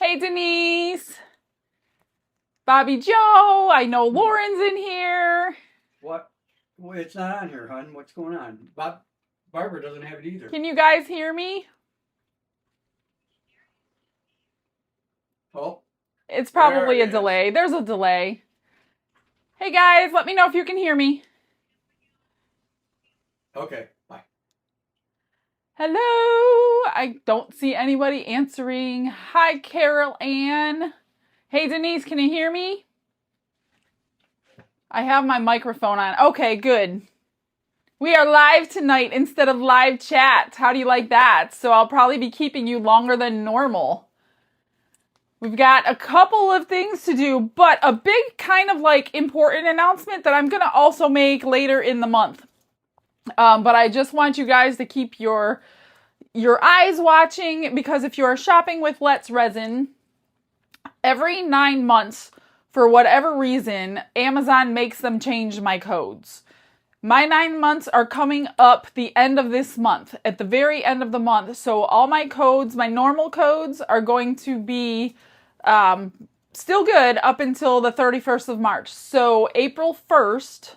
Hey, Denise. Bobby Joe. I know Lauren's in here. What? Well, it's not on here, hon. What's going on? Barbara doesn't have it either. Can you guys hear me? Oh. It's probably a delay. There's a delay. Hey, guys. Let me know if you can hear me. Okay. Bye. Hello. I don't see anybody answering. Hi, Carol Ann. Hey, Denise. Can you hear me? I have my microphone on. Okay, good. We are live tonight instead of live chat. How do you like that? So I'll probably be keeping you longer than normal. We've got a couple of things to do, but a big kind of like important announcement that I'm going to also make later in the month. But I just want you guys to keep your eyes watching, because if you are shopping with Let's Resin, every 9 months, for whatever reason, Amazon makes them change my codes. My 9 months are coming up the end of this month, at the very end of the month. So all my codes, my normal codes, are going to be still good up until the 31st of March. So April 1st,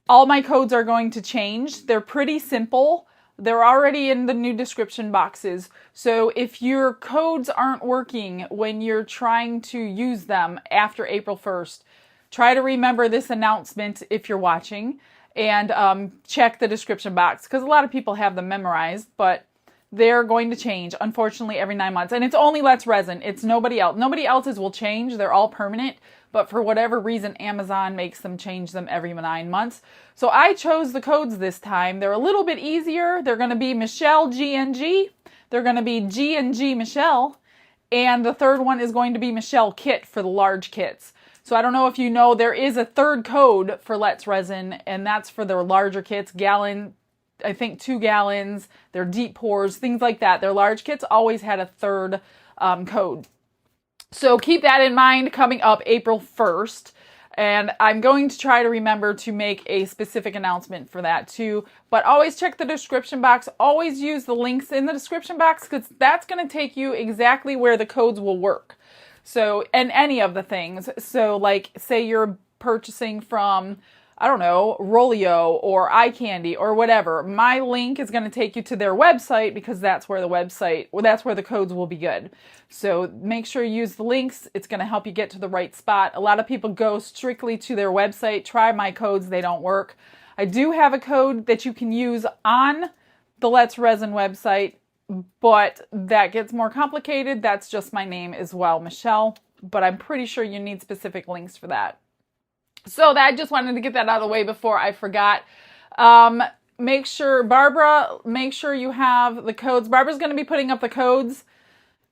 all my codes are going to change. They're pretty simple. They're already in the new description boxes. So if your codes aren't working when you're trying to use them after April 1st, try to remember this announcement if you're watching, and check the description box, because a lot of people have them memorized, but they're going to change, unfortunately, every 9 months. And it's only Let's Resin. It's nobody else. Nobody else's will change. They're all permanent. But for whatever reason, Amazon makes them change them every 9 months. So I chose the codes this time. They're a little bit easier. They're going to be Michelle GNG. They're going to be GNG Michelle. And the third one is going to be Michelle Kit for the large kits. So I don't know if you know, there is a third code for Let's Resin, and that's for the larger kits, gallon, I think 2 gallons, they're deep pours, things like that. Their large kits always had a third code. So keep that in mind coming up April 1st. And I'm going to try to remember to make a specific announcement for that too. But always check the description box. Always use the links in the description box, because that's going to take you exactly where the codes will work. So, and any of the things. So like, say you're purchasing from, I don't know, Rolio or eye candy or whatever, my link is going to take you to their website, because that's where that's where the codes will be good. So make sure you use the links. It's going to help you get to the right spot. A lot of people go strictly to their website, try my codes, they don't work. I do have a code that you can use on the Let's Resin website, but that gets more complicated. That's just my name as well, Michelle, but I'm pretty sure you need specific links for that. So I just wanted to get that out of the way before I forgot. Make sure, Barbara, make sure you have the codes. Barbara's going to be putting up the codes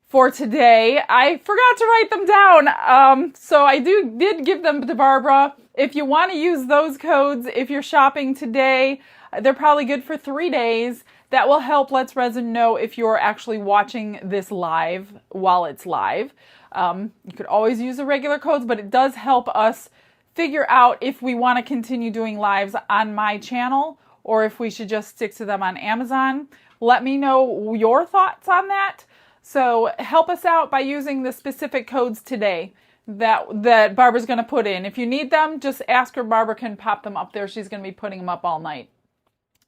for today. I forgot to write them down. So I did give them to Barbara. If you want to use those codes, if you're shopping today, they're probably good for 3 days. That will help Let's Resin know if you're actually watching this live while it's live. You could always use the regular codes, but it does help us figure out if we want to continue doing lives on my channel or if we should just stick to them on Amazon. Let me know your thoughts on that. So help us out by using the specific codes today that Barbara's going to put in. If you need them, just ask her. Barbara can pop them up there. She's going to be putting them up all night.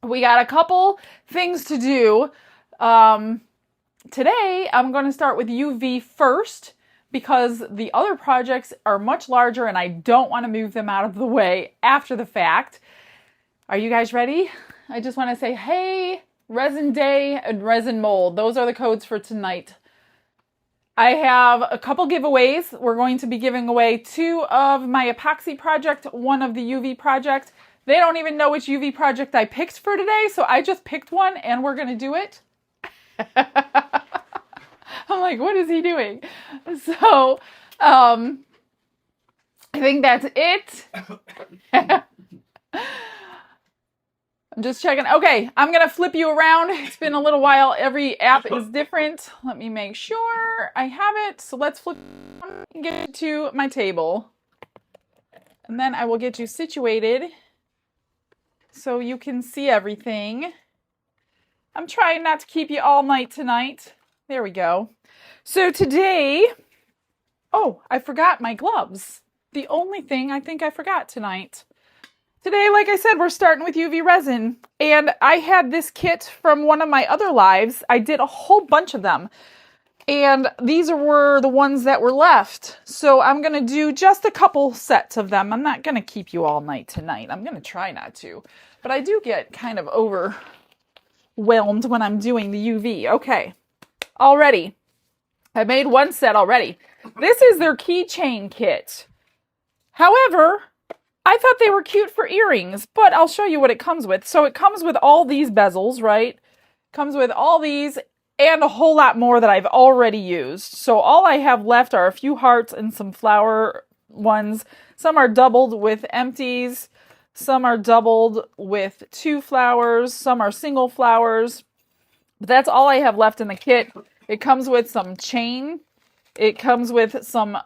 We got a couple things to do. Today, I'm going to start with UV first, because the other projects are much larger and I don't want to move them out of the way after the fact. Are you guys ready? I just want to say, hey, Resin Day and Resin Mold. Those are the codes for tonight. I have a couple giveaways. We're going to be giving away 2 of my Epoxy project, 1 of the UV project. They don't even know which UV project I picked for today, so I just picked one and we're going to do it. I'm like, what is he doing? So, I think that's it. I'm just checking. Okay, I'm going to flip you around. It's been a little while. Every app is different. Let me make sure I have it. So let's flip and get to my table. And then I will get you situated so you can see everything. I'm trying not to keep you all night tonight. There we go. So today Oh, I forgot my gloves. The only thing I think I forgot tonight. Today, like I said, we're starting with UV resin. And I had this kit from one of my other lives. I did a whole bunch of them. And these were the ones that were left. So I'm going to do just a couple sets of them. I'm not going to keep you all night tonight. I'm going to try not to. But I do get kind of overwhelmed when I'm doing the UV. Okay, already. I made one set already. This is their keychain kit. However, I thought they were cute for earrings, but I'll show you what it comes with. So it comes with all these bezels, right? Comes with all these and a whole lot more that I've already used. So all I have left are a few hearts and some flower ones. Some are doubled with empties. Some are doubled with 2 flowers. Some are single flowers. But that's all I have left in the kit. It comes with some chain. It comes with some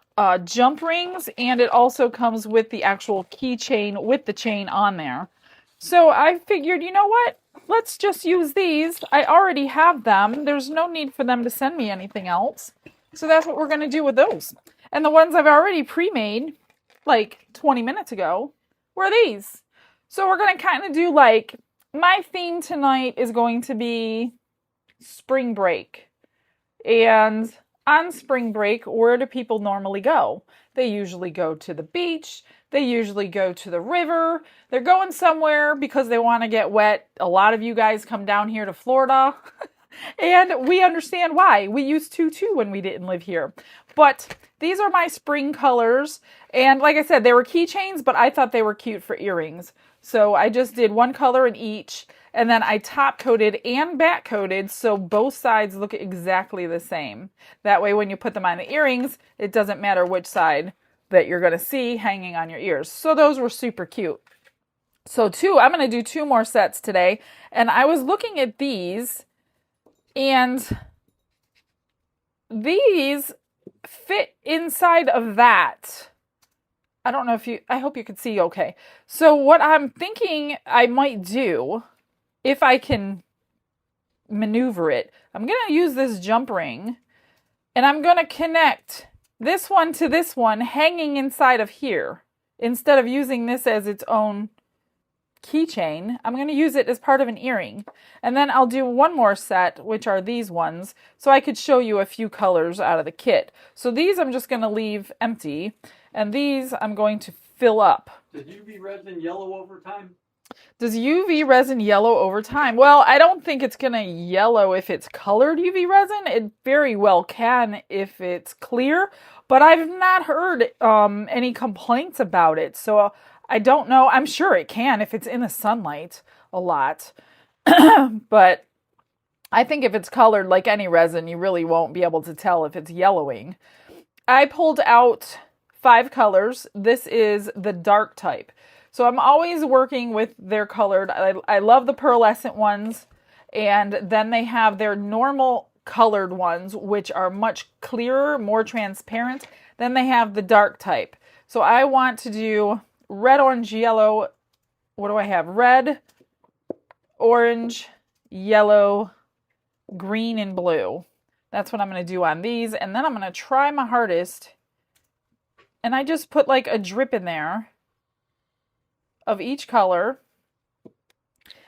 jump rings, and it also comes with the actual keychain with the chain on there. So I figured, you know what? Let's just use these. I already have them. There's no need for them to send me anything else. So that's what we're going to do with those. And the ones I've already pre-made, like 20 minutes ago, were these. So we're going to kind of do like, my theme tonight is going to be spring break. And on spring break, where do people normally go? They usually go to the beach. They usually go to the river. They're going somewhere because they want to get wet. A lot of you guys come down here to Florida. And we understand why. We used to too when we didn't live here. But these are my spring colors. And like I said, they were keychains, but I thought they were cute for earrings. So I just did one color in each. And then I top coated and back coated so both sides look exactly the same. That way when you put them on the earrings, it doesn't matter which side that you're going to see hanging on your ears. So those were super cute. So I'm going to do 2 more sets today. And I was looking at these, and these fit inside of that. I don't know if I hope you can see okay. So what I'm thinking I might do, if I can maneuver it, I'm going to use this jump ring, and I'm going to connect this one to this one hanging inside of here. Instead of using this as its own keychain, I'm going to use it as part of an earring. And then I'll do one more set, which are these ones, so I could show you a few colors out of the kit. So these I'm just going to leave empty, and these I'm going to fill up. Does UV resin yellow over time? Does UV resin yellow over time? Well, I don't think it's going to yellow if it's colored UV resin. It very well can if it's clear, but I've not heard any complaints about it. So I don't know. I'm sure it can if it's in the sunlight a lot. But I think if it's colored like any resin, you really won't be able to tell if it's yellowing. I pulled out 5 colors. This is the dark type. So I'm always working with their colored. I love the pearlescent ones. And then they have their normal colored ones, which are much clearer, more transparent. Then they have the dark type. So I want to do red, orange, yellow. What do I have? Red, orange, yellow, green, and blue. That's what I'm going to do on these. And then I'm going to try my hardest. And I just put like a drip in there of each color,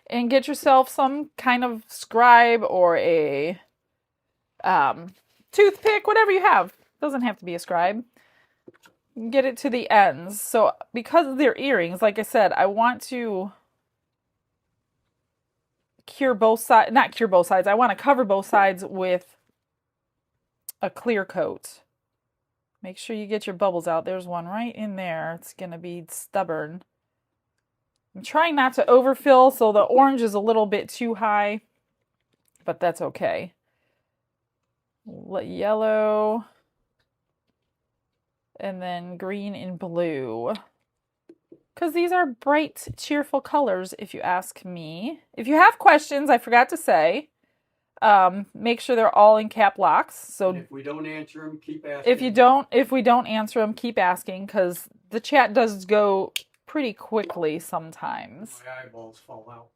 and get yourself some kind of scribe or a toothpick, whatever you have. Doesn't have to be a scribe. Get it to the ends. So because of their earrings, like I said, I want to cure both sides, not cure both sides. I want to cover both sides with a clear coat. Make sure you get your bubbles out. There's one right in there. It's going to be stubborn. I'm trying not to overfill, so the orange is a little bit too high, but that's okay. Yellow, and then green and blue. Because these are bright, cheerful colors, if you ask me. If you have questions, I forgot to say, make sure they're all in cap locks. So and if we don't answer them, keep asking. If we don't answer them, keep asking, because the chat does go pretty quickly sometimes. My eyeballs fall out.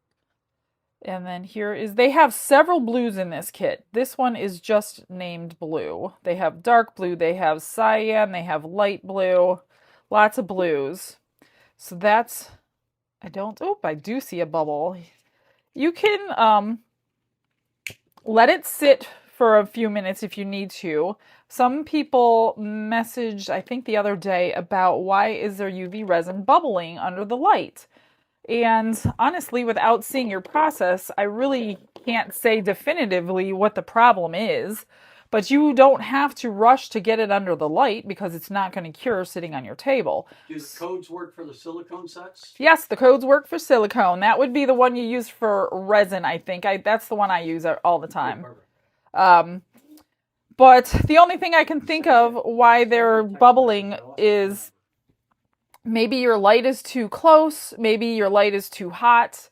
And then here is, they have several blues in this kit. This one is just named blue. They have dark blue, they have cyan, they have light blue, lots of blues. So that's, I do see a bubble. You can let it sit for a few minutes if you need to. Some people messaged, I think the other day, about why is there UV resin bubbling under the light? And honestly, without seeing your process, I really can't say definitively what the problem is. But you don't have to rush to get it under the light because it's not going to cure sitting on your table. Do the codes work for the silicone sets? Yes, the codes work for silicone. That would be the one you use for resin, I think. That's the one I use all the time. But the only thing I can think of why they're bubbling is maybe your light is too close, maybe your light is too hot,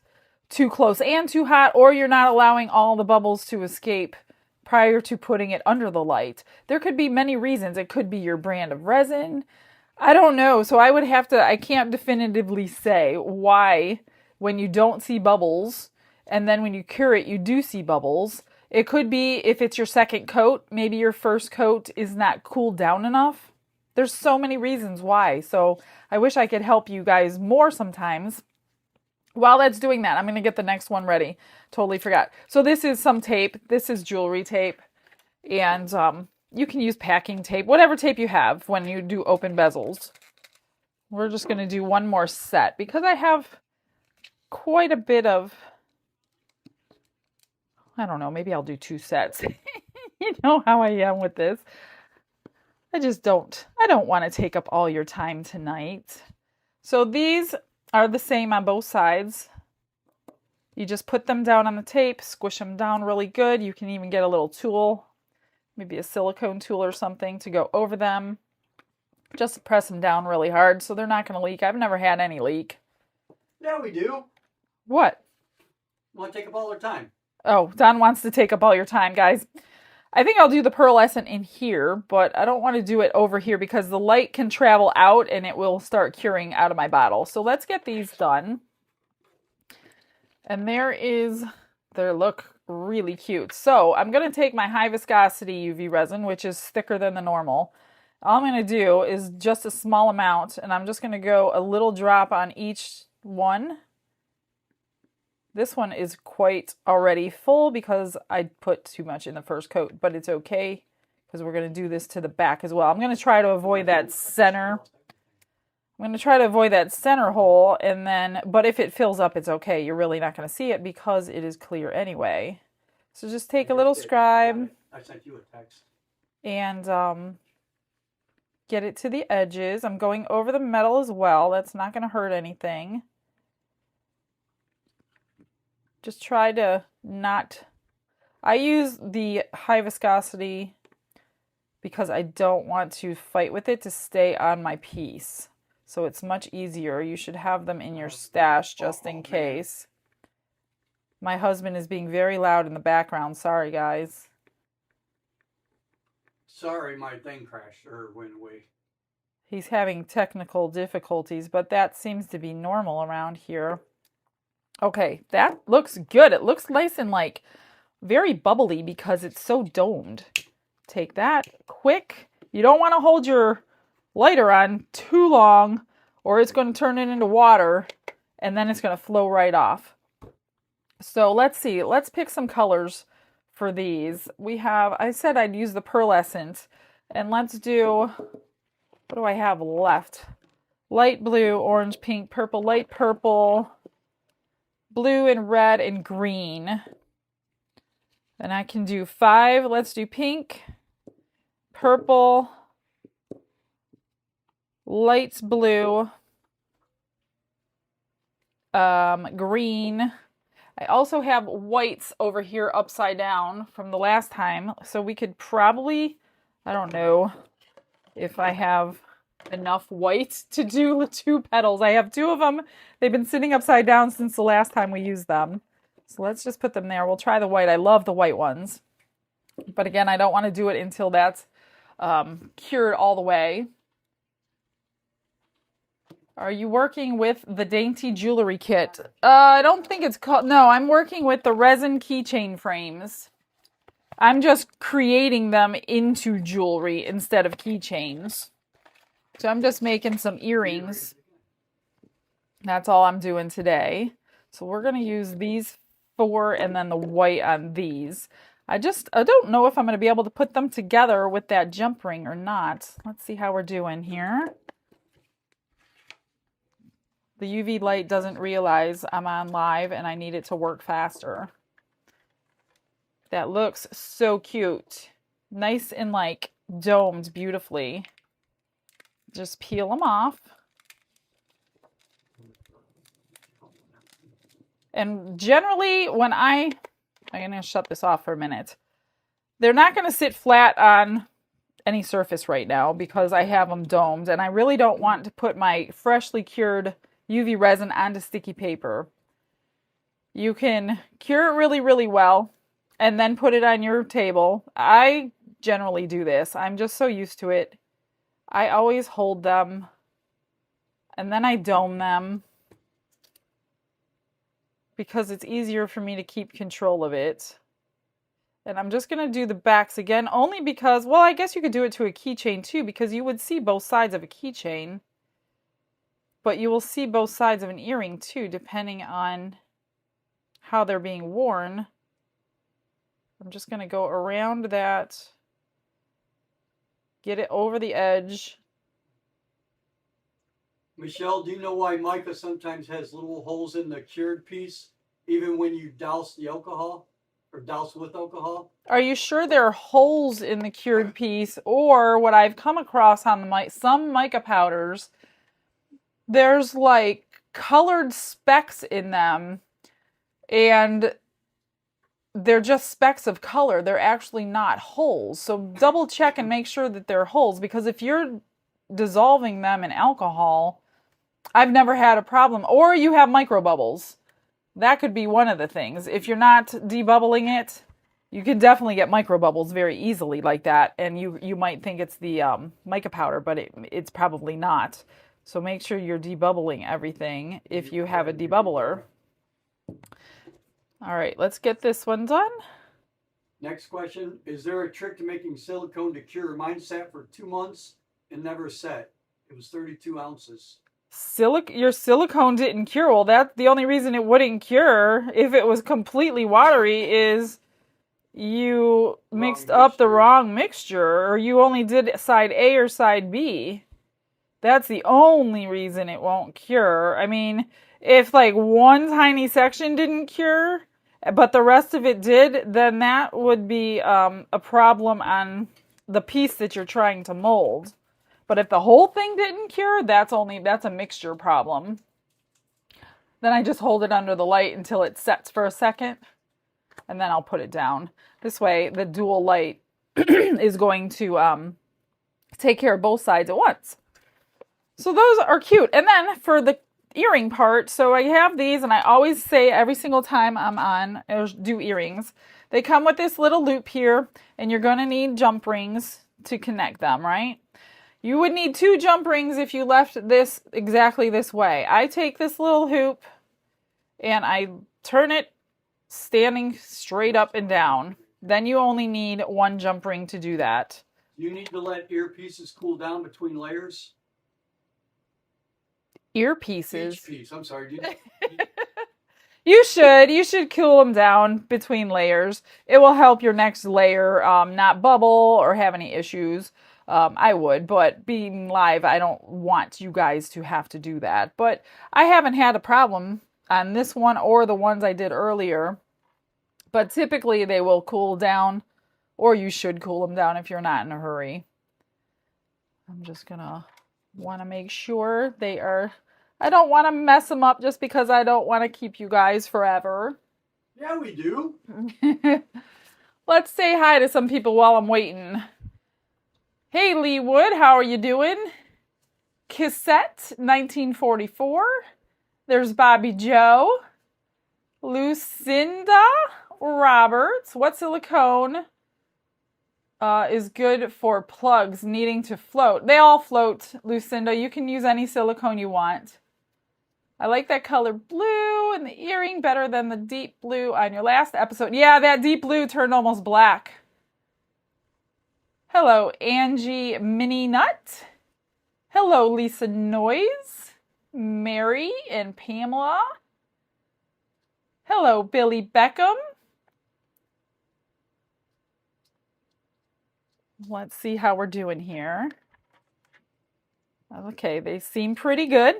too close and too hot, or you're not allowing all the bubbles to escape prior to putting it under the light. There could be many reasons. It could be your brand of resin. I don't know. So I can't definitively say why when you don't see bubbles and then when you cure it, you do see bubbles. It could be if it's your second coat, maybe your first coat is not cooled down enough. There's so many reasons why. So I wish I could help you guys more sometimes. While that's doing that, I'm going to get the next one ready. Totally forgot. So this is some tape. This is jewelry tape. And you can use packing tape, whatever tape you have when you do open bezels. We're just going to do one more set because I have quite a bit of, I don't know, maybe I'll do 2 sets. You know how I am with this. I don't want to take up all your time tonight. So these are the same on both sides. You just put them down on the tape, squish them down really good. You can even get a little tool, maybe a silicone tool or something to go over them. Just press them down really hard so they're not going to leak. I've never had any leak. Yeah, we do. What? Want to take up all our time. Oh, Don wants to take up all your time, guys. I think I'll do the pearlescent in here, but I don't want to do it over here because the light can travel out and it will start curing out of my bottle. So let's get these done. And they look really cute. So I'm going to take my high viscosity UV resin, which is thicker than the normal. All I'm going to do is just a small amount, and I'm just going to go a little drop on each one. This one is quite already full because I put too much in the first coat, but it's okay because we're going to do this to the back as well. I'm going to try to avoid that center. I'm going to try to avoid that center hole, and then, but if it fills up, it's okay. You're really not going to see it because it is clear anyway. So just take a little scribe. I sent you a text. And get it to the edges. I'm going over the metal as well. That's not going to hurt anything. Just try to not, I use the high viscosity because I don't want to fight with it to stay on my piece. So it's much easier. You should have them in your stash just in case. My husband is being very loud in the background. Sorry, guys. Sorry, my thing crashed or went away. He's having technical difficulties, but that seems to be normal around here. Okay, that looks good. It looks nice and like very bubbly because it's so domed. Take that quick. You don't want to hold your lighter on too long or it's going to turn it into water and then it's going to flow right off. So let's see. Let's pick some colors for these. We have, I said I'd use the pearlescent, and let's do, what do I have left? Light blue, orange, pink, purple, light purple, blue and red and green. And I can do 5. Let's do pink, purple, light blue, green. I also have whites over here upside down from the last time. So we could probably, I don't know if I have enough white to do the 2 petals. I have 2 of them. They've been sitting upside down since the last time we used them. So let's just put them there. We'll try the white. I love the white ones. But again, I don't want to do it until that's cured all the way. Are you working with the Dainty Jewelry Kit? I don't think it's called... No, I'm working with the resin keychain frames. I'm just creating them into jewelry instead of keychains. So I'm just making some earrings. That's all I'm doing today. So we're going to use these 4 and then the white on these. I don't know if I'm going to be able to put them together with that jump ring or not. Let's see how we're doing here. The UV light doesn't realize I'm on live and I need it to work faster. That looks so cute. Nice and like domed beautifully. Just peel them off. And generally when I'm going to shut this off for a minute. They're not going to sit flat on any surface right now because I have them domed. And I really don't want to put my freshly cured UV resin onto sticky paper. You can cure it really, really well and then put it on your table. I generally do this. I'm just so used to it. I always hold them and then I dome them because it's easier for me to keep control of it. And I'm just going to do the backs again only because, well, I guess you could do it to a keychain too because you would see both sides of a keychain. But you will see both sides of an earring too, depending on how they're being worn. I'm just going to go around that, get it over the edge. Michelle, do you know why mica sometimes has little holes in the cured piece, even when you douse the alcohol or douse with alcohol? Are you sure there are holes in the cured piece? Or what I've come across on the some mica powders, there's like colored specks in them and they're just specks of color. They're actually not holes. So double check and make sure that they're holes, because if you're dissolving them in alcohol, I've never had a problem. Or you have micro bubbles. That could be one of the things. If you're not debubbling it, you can definitely get micro bubbles very easily like that. And you might think it's the mica powder, but it's probably not. So make sure you're debubbling everything if you have a debubbler. All right, let's get this one done. Next question. Is there a trick to making silicone to cure? Mine sat for 2 months and never set. It was 32 ounces. Your silicone didn't cure. Well, that's the only reason it wouldn't cure if it was completely watery is you mixed up the wrong mixture, or you only did side A or side B. That's the only reason it won't cure. I mean, if like one tiny section didn't cure, but the rest of it did, then that would be a problem on the piece that you're trying to mold. But if the whole thing didn't cure, that's a mixture problem. Then I just hold it under the light until it sets for a second, and then I'll put it down. This way, the dual light is going to take care of both sides at once. So those are cute. And then for the earring part, so I have these, and I always say every single time I'm on or do earrings, they come with this little loop here, and you're going to need jump rings to connect them, right? You would need 2 jump rings if you left this exactly this way. I take this little hoop and I turn it standing straight up and down. Then you only need 1 jump ring to do that. You need to let earpieces cool down between layers. Earpieces? Each piece, I'm sorry. You should cool them down between layers. It will help your next layer not bubble or have any issues. I would, but being live, I don't want you guys to have to do that. But I haven't had a problem on this one or the ones I did earlier. But typically they will cool down, or you should cool them down if you're not in a hurry. I'm just gonna want to make sure they are... I don't want to mess them up just because I don't want to keep you guys forever. Yeah, we do. Let's say hi to some people while I'm waiting. Hey, Lee Wood, how are you doing? Cassette, 1944. There's Bobby Joe. Lucinda Roberts. What silicone? is good for plugs needing to float. They all float, Lucinda. You can use any silicone you want. I like that color blue in the earring better than the deep blue on your last episode. Yeah, that deep blue turned almost black. Hello, Angie Mini Nut. Hello, Lisa Noise, Mary and Pamela. Hello, Billy Beckham. Let's see how we're doing here. Okay, they seem pretty good.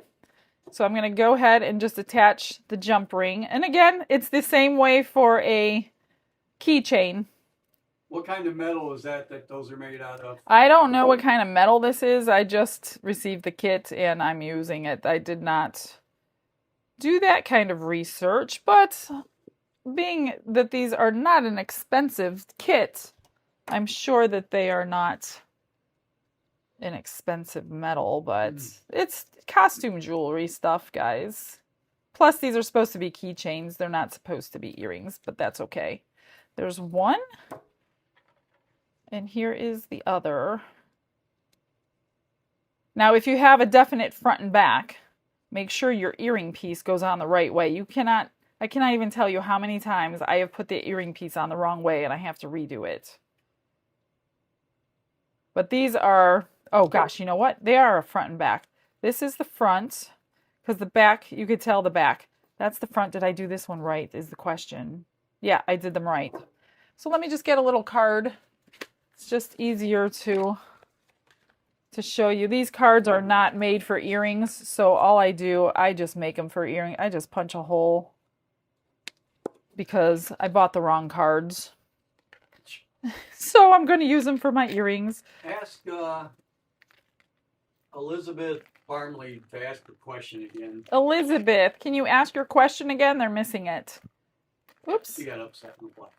So I'm going to go ahead and just attach the jump ring. And again, it's the same way for a keychain. What kind of metal is that those are made out of? I don't know what kind of metal this is. I just received the kit and I'm using it. I did not do that kind of research, but being that these are not an expensive kit, I'm sure that they are not an expensive metal, but it's costume jewelry stuff, guys. Plus, these are supposed to be keychains. They're not supposed to be earrings, but that's okay. There's one, and here is the other. Now, if you have a definite front and back, make sure your earring piece goes on the right way. I cannot even tell you how many times I have put the earring piece on the wrong way and I have to redo it. But these are, oh gosh, you know what? They are a front and back. This is the front, because the back, you could tell the back. That's the front. Did I do this one right is the question. Yeah, I did them right. So let me just get a little card. It's just easier to show you. These cards are not made for earrings, so all I do, I just make them for earring. I just punch a hole because I bought the wrong cards. So I'm going to use them for my earrings. Ask Elizabeth Farmley to ask the question again. Elizabeth, can you ask your question again? They're missing it. Oops. She got upset and left.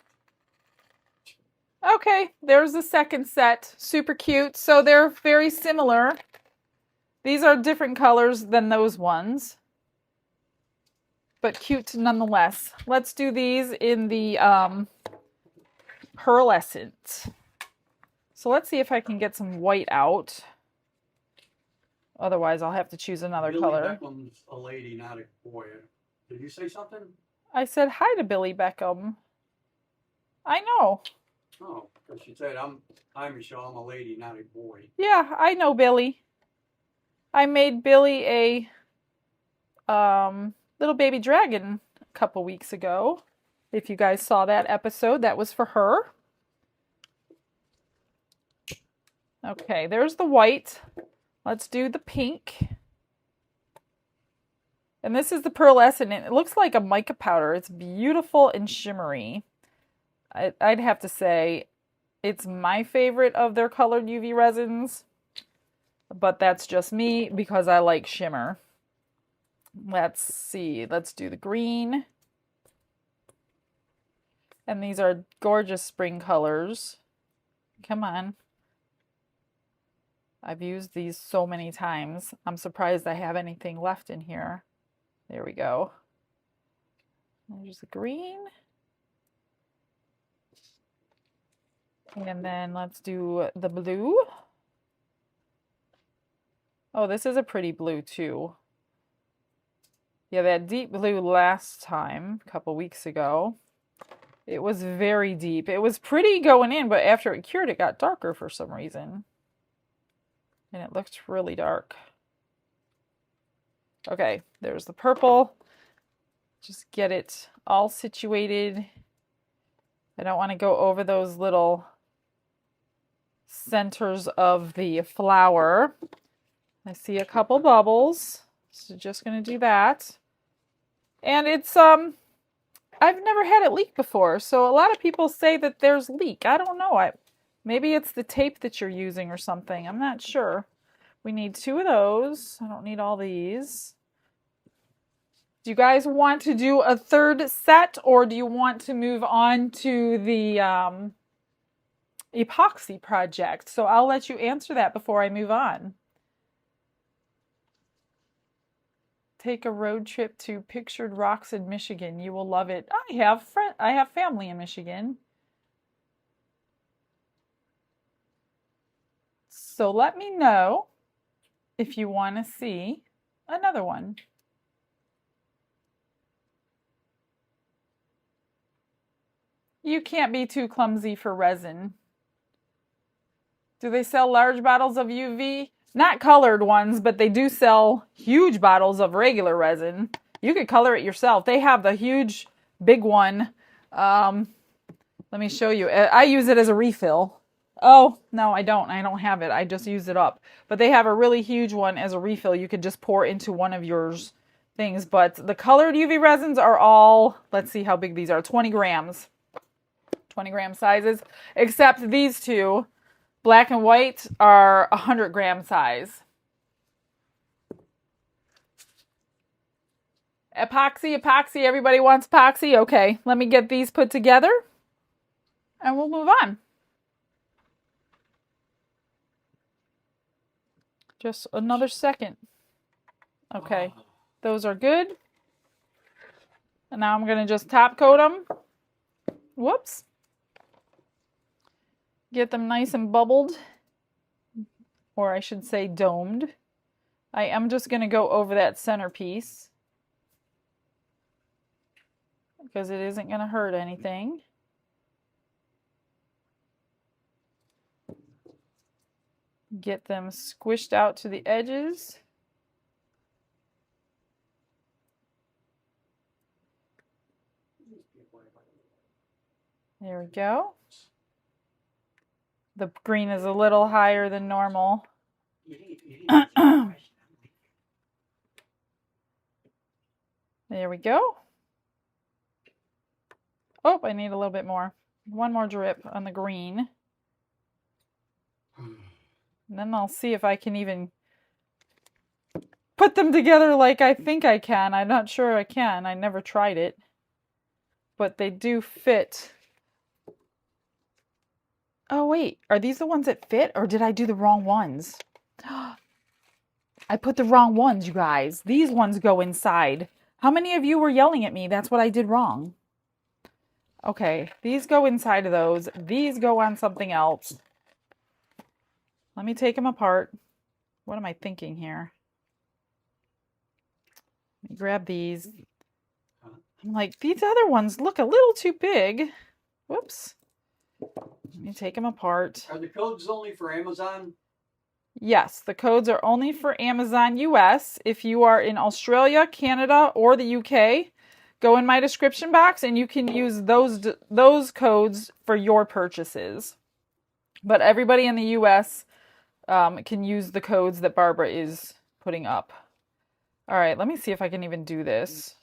Okay, there's the second set. Super cute. So they're very similar. These are different colors than those ones, but cute nonetheless. Let's do these in the pearlescent. So let's see if I can get some white out. Otherwise, I'll have to choose another color. Billy Beckham's a lady, not a boy. Did you say something? I said hi to Billy Beckham. I know. Oh, because she said, "Hi, Michelle. I'm a lady, not a boy." Yeah, I know Billy. I made Billy a little baby dragon a couple weeks ago. If you guys saw that episode, that was for her. Okay, there's the white. Let's do the pink. And this is the pearlescent. It looks like a mica powder. It's beautiful and shimmery. I'd have to say it's my favorite of their colored UV resins. But that's just me because I like shimmer. Let's see. Let's do the green. And these are gorgeous spring colors. Come on. I've used these so many times. I'm surprised I have anything left in here. There we go. There's the green. And then let's do the blue. Oh, this is a pretty blue too. Yeah, that deep blue last time, a couple weeks ago, it was very deep. It was pretty going in, but after it cured, it got darker for some reason. And it looked really dark. Okay, there's the purple. Just get it all situated. I don't want to go over those little centers of the flower. I see a couple bubbles, so just going to do that. And it's, I've never had it leak before, so a lot of people say that there's leak. I don't know. Maybe it's the tape that you're using or something. I'm not sure. We need 2 of those. I don't need all these. Do you guys want to do a third set, or do you want to move on to the epoxy project? So I'll let you answer that before I move on. Take a road trip to Pictured Rocks in Michigan. You will love it. I have family in Michigan. So let me know if you want to see another one. You can't be too clumsy for resin. Do they sell large bottles of UV? Not colored ones, but they do sell huge bottles of regular resin. You could color it yourself. They have the huge, big one. Let me show you. I use it as a refill. Oh, no, I don't. I don't have it. I just use it up. But they have a really huge one as a refill. You could just pour into one of yours things. But the colored UV resins are all, let's see how big these are, 20 grams. 20 gram sizes. Except these two, black and white, are 100 gram size. Epoxy, epoxy. Everybody wants epoxy? Okay, let me get these put together and we'll move on. Just another second. Okay, those are good. And now I'm going to just top coat them. Whoops. Get them nice and bubbled. Or I should say domed. I am just going to go over that centerpiece, because it isn't going to hurt anything. Get them squished out to the edges. There we go. The green is a little higher than normal. There we go. Oh, I need a little bit more. One more drip on the green. And then I'll see if I can even put them together like I think I can. I'm not sure I can. I never tried it. But they do fit. Oh, wait. Are these the ones that fit? Or did I do the wrong ones? I put the wrong ones, you guys. These ones go inside. How many of you were yelling at me? That's what I did wrong. Okay. These go inside of those. These go on something else. Let me take them apart. What am I thinking here? Let me grab these. I'm like, these other ones look a little too big. Whoops. Let me take them apart. Are the codes only for Amazon? Yes, the codes are only for Amazon US. If you are in Australia, Canada, or the UK, go in my description box and you can use those codes for your purchases. But everybody in the US can use the codes that Barbara is putting up. All right, let me see if I can even do this.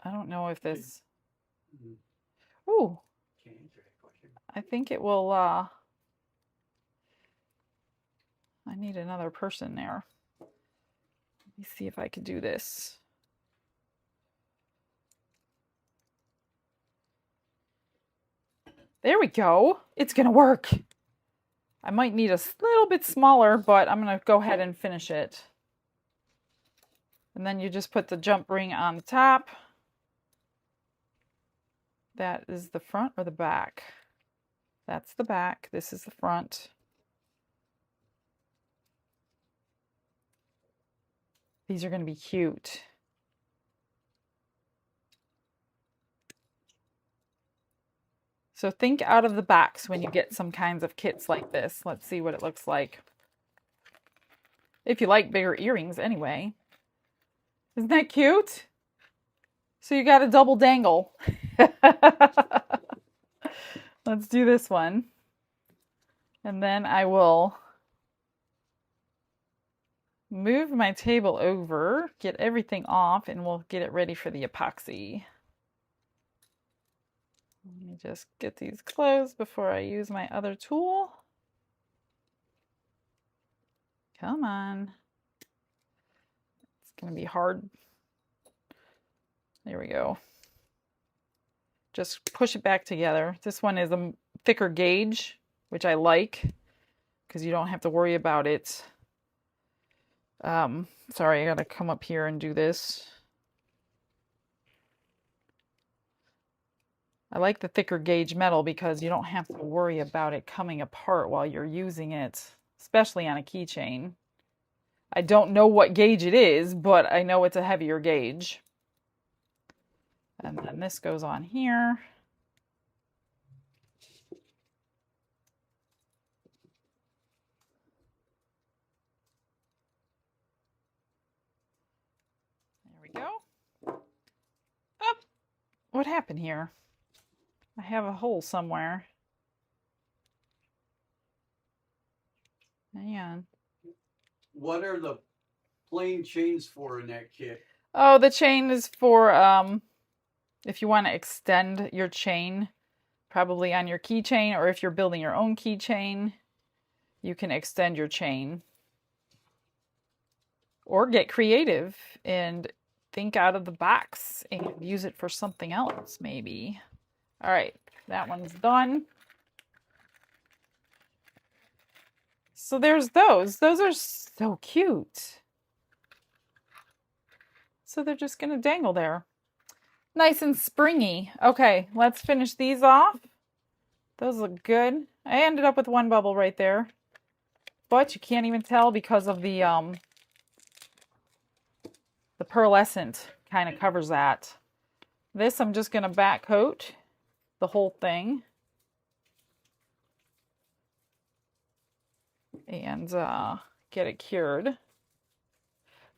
I don't know if this... Ooh. I think it will... I need another person there. Let me see if I can do this. There we go. It's going to work. I might need a little bit smaller, but I'm going to go ahead and finish it. And then you just put the jump ring on the top. That is the front or the back? That's the back. This is the front. These are going to be cute. So think out of the box when you get some kinds of kits like this. Let's see what it looks like. If you like bigger earrings anyway. Isn't that cute? So you got a double dangle. Let's do this one. And then I will move my table over, get everything off, and we'll get it ready for the epoxy. Let me just get these closed before I use my other tool. Come on. It's going to be hard. There we go. Just push it back together. This one is a thicker gauge, which I like because you don't have to worry about it. Sorry, I got to come up here and do this. I like the thicker gauge metal because you don't have to worry about it coming apart while you're using it, especially on a keychain. I don't know what gauge it is, but I know it's a heavier gauge. And then this goes on here. There we go. Up. What happened here? I have a hole somewhere. Hang on. What are the plain chains for in that kit? Oh, the chain is for if you want to extend your chain, probably on your keychain, or if you're building your own keychain, you can extend your chain. Or get creative and think out of the box and use it for something else, maybe. All right, that one's done. So there's those. Those are so cute. So they're just going to dangle there. Nice and springy. Okay, let's finish these off. Those look good. I ended up with one bubble right there. But you can't even tell because of the pearlescent kind of covers that. This I'm just going to back coat the whole thing. And get it cured.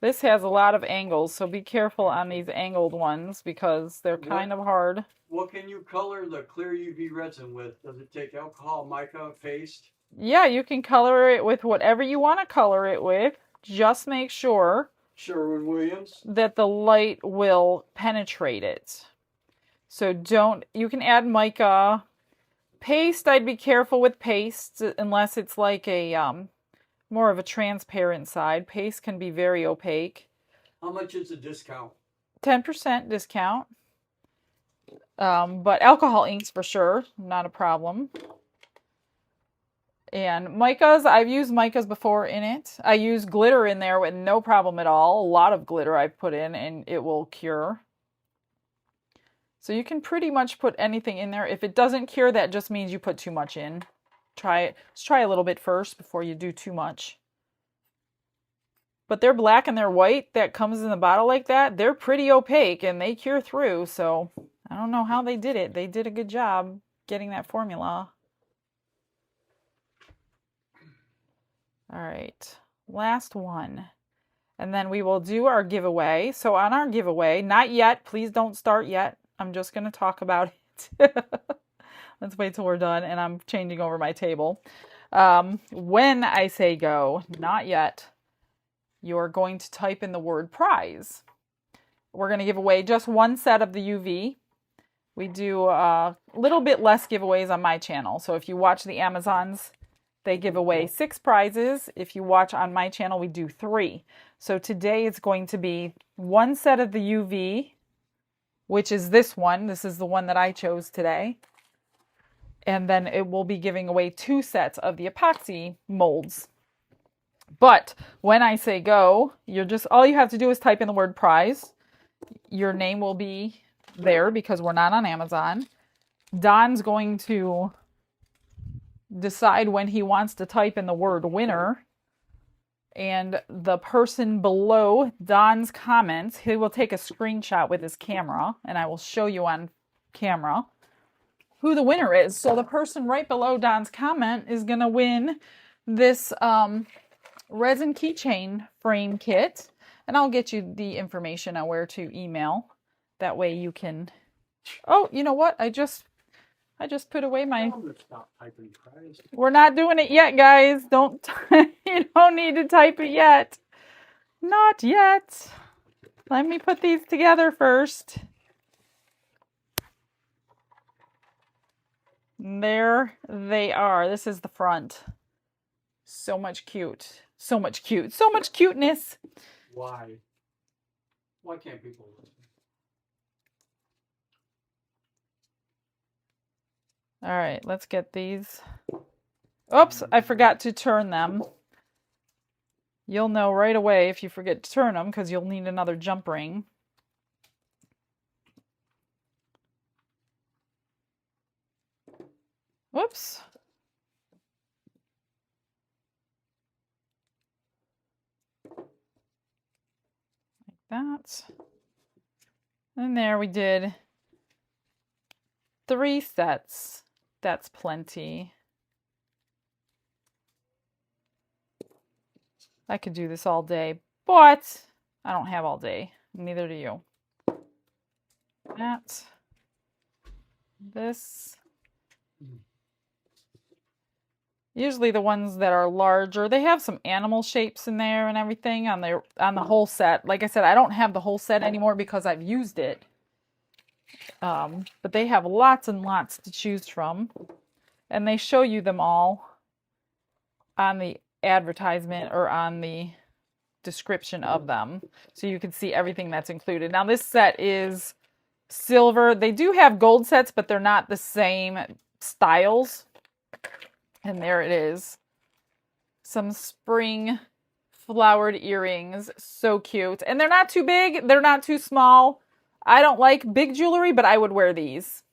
This has a lot of angles, so be careful on these angled ones because they're kind of hard. What can you color the clear UV resin with? Does it take alcohol, mica, paste? Yeah, you can color it with whatever you want to color it with. Just make sure Sherwin-Williams that the light will penetrate it. So you can add mica. Paste, I'd be careful with paste unless it's like a more of a transparent side. Paste can be very opaque. How much is the discount? 10% discount. But alcohol inks for sure, not a problem. And micas, I've used micas before in it. I use glitter in there with no problem at all. A lot of glitter I've put in and it will cure. So you can pretty much put anything in there. If it doesn't cure, that just means you put too much in. Try it. Just try a little bit first before you do too much. But they're black and they're white that comes in the bottle like that. They're pretty opaque and they cure through. So I don't know how they did it. They did a good job getting that formula. All right, last one. And then we will do our giveaway. So on our giveaway, not yet, please don't start yet. I'm just going to talk about it. Let's wait till we're done and I'm changing over my table. When I say go, not yet, you're going to type in the word prize. We're going to give away just one set of the UV. We do a little bit less giveaways on my channel. So if you watch the Amazons, they give away 6 prizes. If you watch on my channel, we do 3. So today it's going to be one set of the UV, which is this one. This is the one that I chose today. And then it will be giving away 2 sets of the epoxy molds. But when I say go, all you have to do is type in the word prize. Your name will be there because we're not on Amazon. Don's going to decide when he wants to type in the word winner. And the person below Don's comments, he will take a screenshot with his camera, and I will show you on camera who the winner is. So the person right below Don's comment is going to win this resin keychain frame kit. And I'll get you the information on where to email. That way you can... Oh, you know what? I just put away my... Stop typing prize. We're not doing it yet, guys. You don't need to type it yet. Not yet. Let me put these together first. There they are. This is the front. So much cute. So much cute. So much cuteness. Why? Why can't people listen? All right, let's get these. Oops, I forgot to turn them. You'll know right away if you forget to turn them because you'll need another jump ring. Whoops. Like that. And there we did 3 sets. That's plenty. I could do this all day, but I don't have all day. Neither do you. That. This. Usually the ones that are larger, they have some animal shapes in there and everything on the whole set. Like I said, I don't have the whole set anymore because I've used it. But they have lots and lots to choose from. And they show you them all on the advertisement or on the description of them. So you can see everything that's included. Now this set is silver. They do have gold sets, but they're not the same styles. And there it is. Some spring flowered earrings. So cute. And they're not too big. They're not too small. I don't like big jewelry, but I would wear these.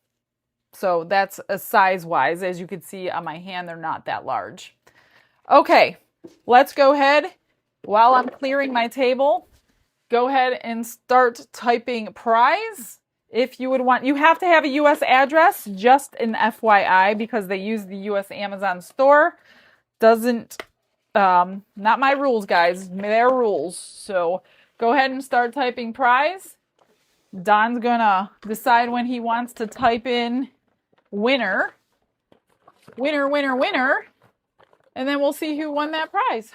So that's a size-wise. As you can see on my hand, they're not that large. Okay, let's go ahead. While I'm clearing my table, go ahead and start typing prize. If you would want, you have to have a U.S. address, just an FYI, because they use the U.S. Amazon store. Doesn't, not my rules, guys, their rules. So go ahead and start typing prize. Don's gonna decide when he wants to type in winner. Winner, winner, winner. And then we'll see who won that prize.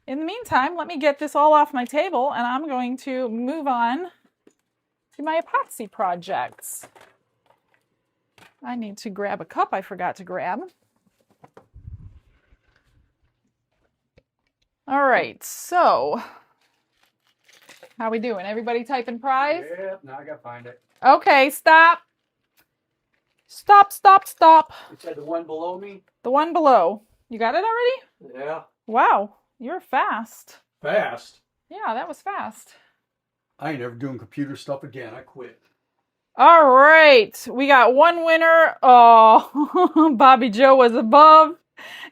In the meantime, let me get this all off my table and I'm going to move on to my epoxy projects. I need to grab a cup I forgot to grab. All right, so how we doing? Everybody typing prize? Yeah, now I gotta find it. Okay, stop. Stop, stop, stop. You said the one below me? The one below. You got it already? Yeah. Wow, you're fast. Fast? Yeah, that was fast. I ain't never doing computer stuff again. I quit. All right, we got one winner. Oh, Bobby Joe was above.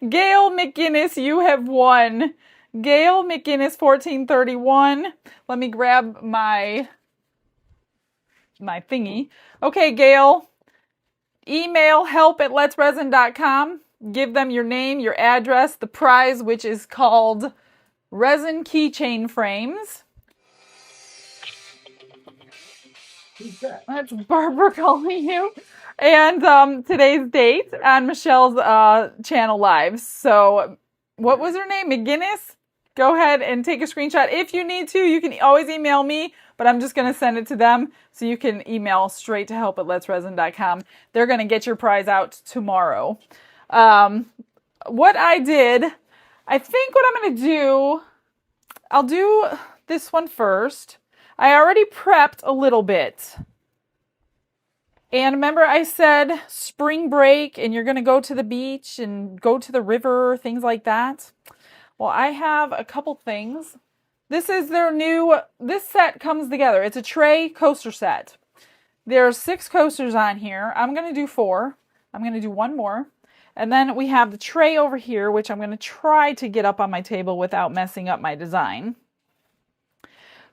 Gail McGinnis, you have won. Gail McGinnis, 1431. Let me grab my thingy. Okay, Gail. Email help@letsresin.com. Give them your name, your address, the prize, which is called Resin Keychain Frames. Who's that? That's Barbara calling you. And today's date on Michelle's channel live. So what was her name? McGinnis? Go ahead and take a screenshot. If you need to, you can always email me, but I'm just going to send it to them. So you can email straight to help@letsresin.com. They're going to get your prize out tomorrow. What I did, I think what I'm going to do, I'll do this one first. I already prepped a little bit. And remember I said spring break and you're going to go to the beach and go to the river, things like that. Well, I have a couple things. This is their new, this set comes together. It's a tray coaster set. There are 6 coasters on here. I'm going to do 4. I'm going to do one more. And then we have the tray over here, which I'm going to try to get up on my table without messing up my design.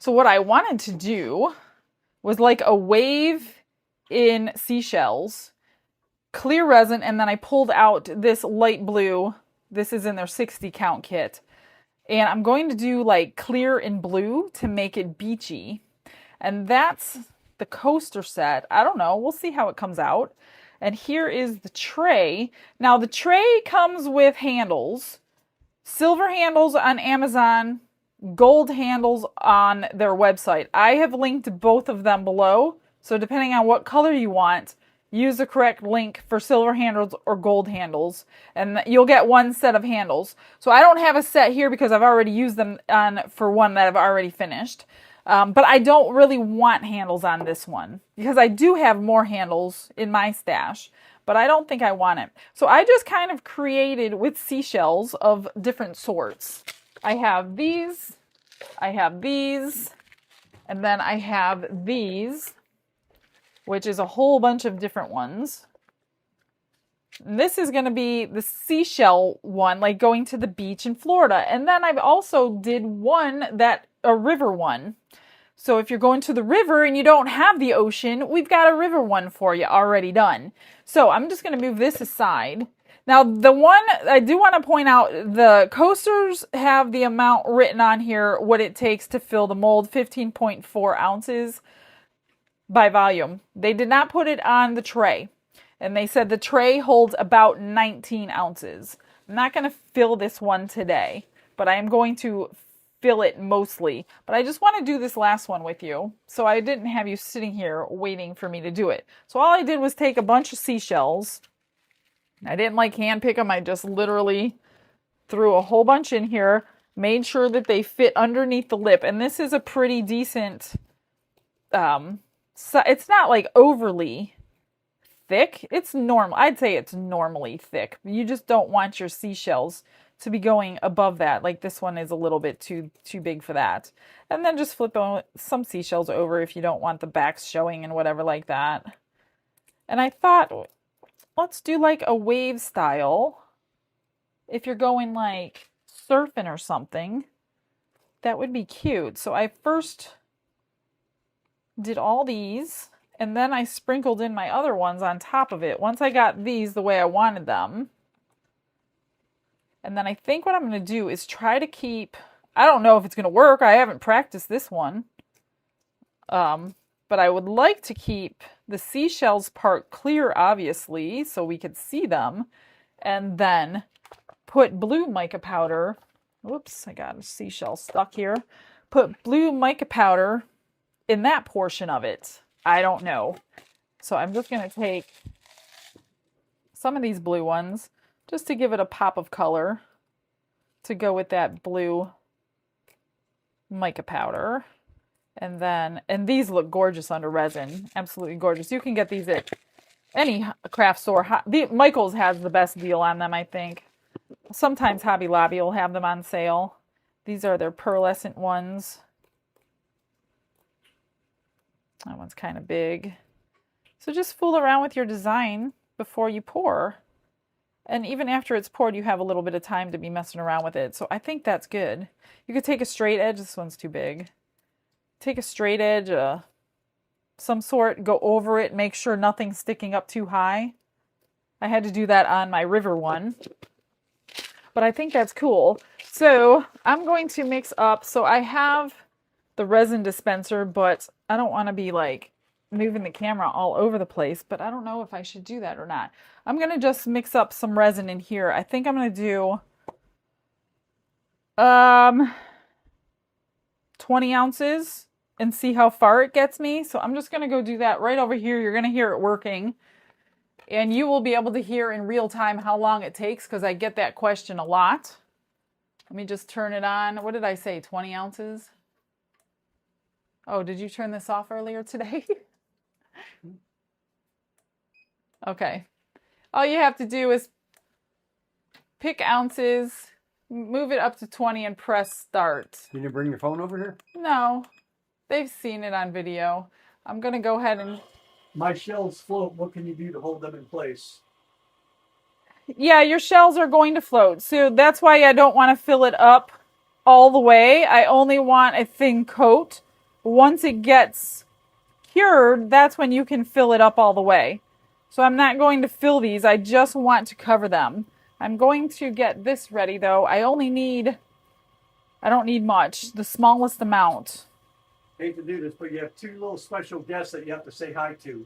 So what I wanted to do was like a wave in seashells, clear resin, and then I pulled out this light blue. This is in their 60 count kit. And I'm going to do like clear and blue to make it beachy. And that's the coaster set. I don't know. We'll see how it comes out. And here is the tray. Now the tray comes with handles. Silver handles on Amazon, gold handles on their website. I have linked both of them below. So depending on what color you want, use the correct link for silver handles or gold handles. And you'll get one set of handles. So I don't have a set here because I've already used them for one that I've already finished. But I don't really want handles on this one because I do have more handles in my stash, but I don't think I want it. So I just kind of created with seashells of different sorts. I have these, and then I have these, which is a whole bunch of different ones. And this is going to be the seashell one, like going to the beach in Florida. And then I've also did a river one. So if you're going to the river and you don't have the ocean, we've got a river one for you already done. So I'm just going to move this aside. Now, the one I do want to point out, the coasters have the amount written on here, what it takes to fill the mold, 15.4 ounces by volume. They did not put it on the tray. And they said the tray holds about 19 ounces. I'm not going to fill this one today, but I am going to fill it mostly. But I just want to do this last one with you, so I didn't have you sitting here waiting for me to do it. So all I did was take a bunch of seashells. I didn't like hand pick them. I just literally threw a whole bunch in here, made sure that they fit underneath the lip. And this is a pretty decent, so it's not like overly thick. It's normal. I'd say it's normally thick. You just don't want your seashells to be going above that. Like this one is a little bit too big for that. And then just flip some seashells over if you don't want the backs showing and whatever like that. And I thought, let's do like a wave style. If you're going like surfing or something, that would be cute. So I first did all these, and then I sprinkled in my other ones on top of it. Once I got these the way I wanted them. And then I think what I'm going to do is try to keep, I don't know if it's going to work. I haven't practiced this one. But I would like to keep the seashells part clear, obviously, so we could see them. And then put blue mica powder. Whoops, I got a seashell stuck here. Put blue mica powder in that portion of it. I don't know. So I'm just going to take some of these blue ones just to give it a pop of color to go with that blue mica powder. And these look gorgeous under resin. Absolutely gorgeous. You can get these at any craft store. Michael's has the best deal on them, I think. Sometimes Hobby Lobby will have them on sale. These are their pearlescent ones. That one's kind of big. So just fool around with your design before you pour. And even after it's poured, you have a little bit of time to be messing around with it. So I think that's good. You could take a straight edge. This one's too big. Take a straight edge, some sort, go over it, make sure nothing's sticking up too high. I had to do that on my river one. But I think that's cool. So I'm going to mix up. So I have the resin dispenser, but I don't want to be like moving the camera all over the place, but I don't know if I should do that or not. I'm going to just mix up some resin in here. I think I'm going to do 20 ounces and see how far it gets me. So I'm just going to go do that right over here. You're going to hear it working. And you will be able to hear in real time how long it takes, because I get that question a lot. Let me just turn it on. What did I say, 20 ounces? Oh, did you turn this off earlier today? Okay. All you have to do is pick ounces, move it up to 20 and press start. Can you bring your phone over here? No, they've seen it on video. I'm going to go ahead and... My shells float. What can you do to hold them in place? Yeah, your shells are going to float. So that's why I don't want to fill it up all the way. I only want a thin coat. Once it gets cured, that's when you can fill it up all the way. So I'm not going to fill these. I just want to cover them. I'm going to get this ready, though. I don't need much. The smallest amount. Hate to do this, but you have two little special guests that you have to say hi to.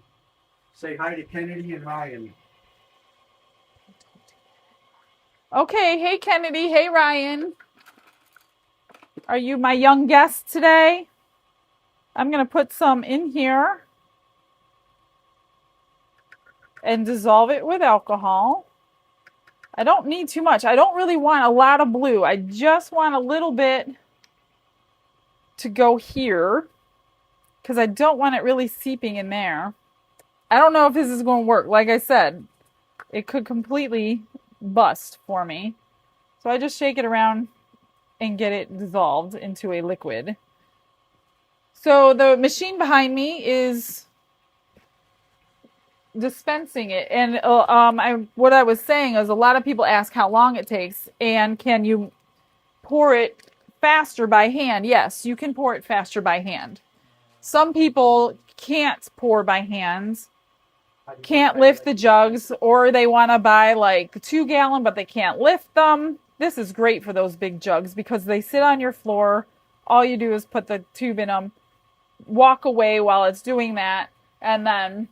Say hi to Kennedy and Ryan. Okay, hey Kennedy, hey Ryan. Are you my young guest today? I'm going to put some in here and dissolve it with alcohol. I don't need too much. I don't really want a lot of blue. I just want a little bit to go here because I don't want it really seeping in there. I don't know if this is going to work. Like I said, it could completely bust for me. So I just shake it around and get it dissolved into a liquid. So the machine behind me is dispensing it. And what I was saying is a lot of people ask how long it takes and can you pour it faster by hand? Yes, you can pour it faster by hand. Some people can't pour by hand, can't lift the jugs, or they want to buy like 2-gallon, but they can't lift them. This is great for those big jugs because they sit on your floor. All you do is put the tube in them, walk away while it's doing that, and then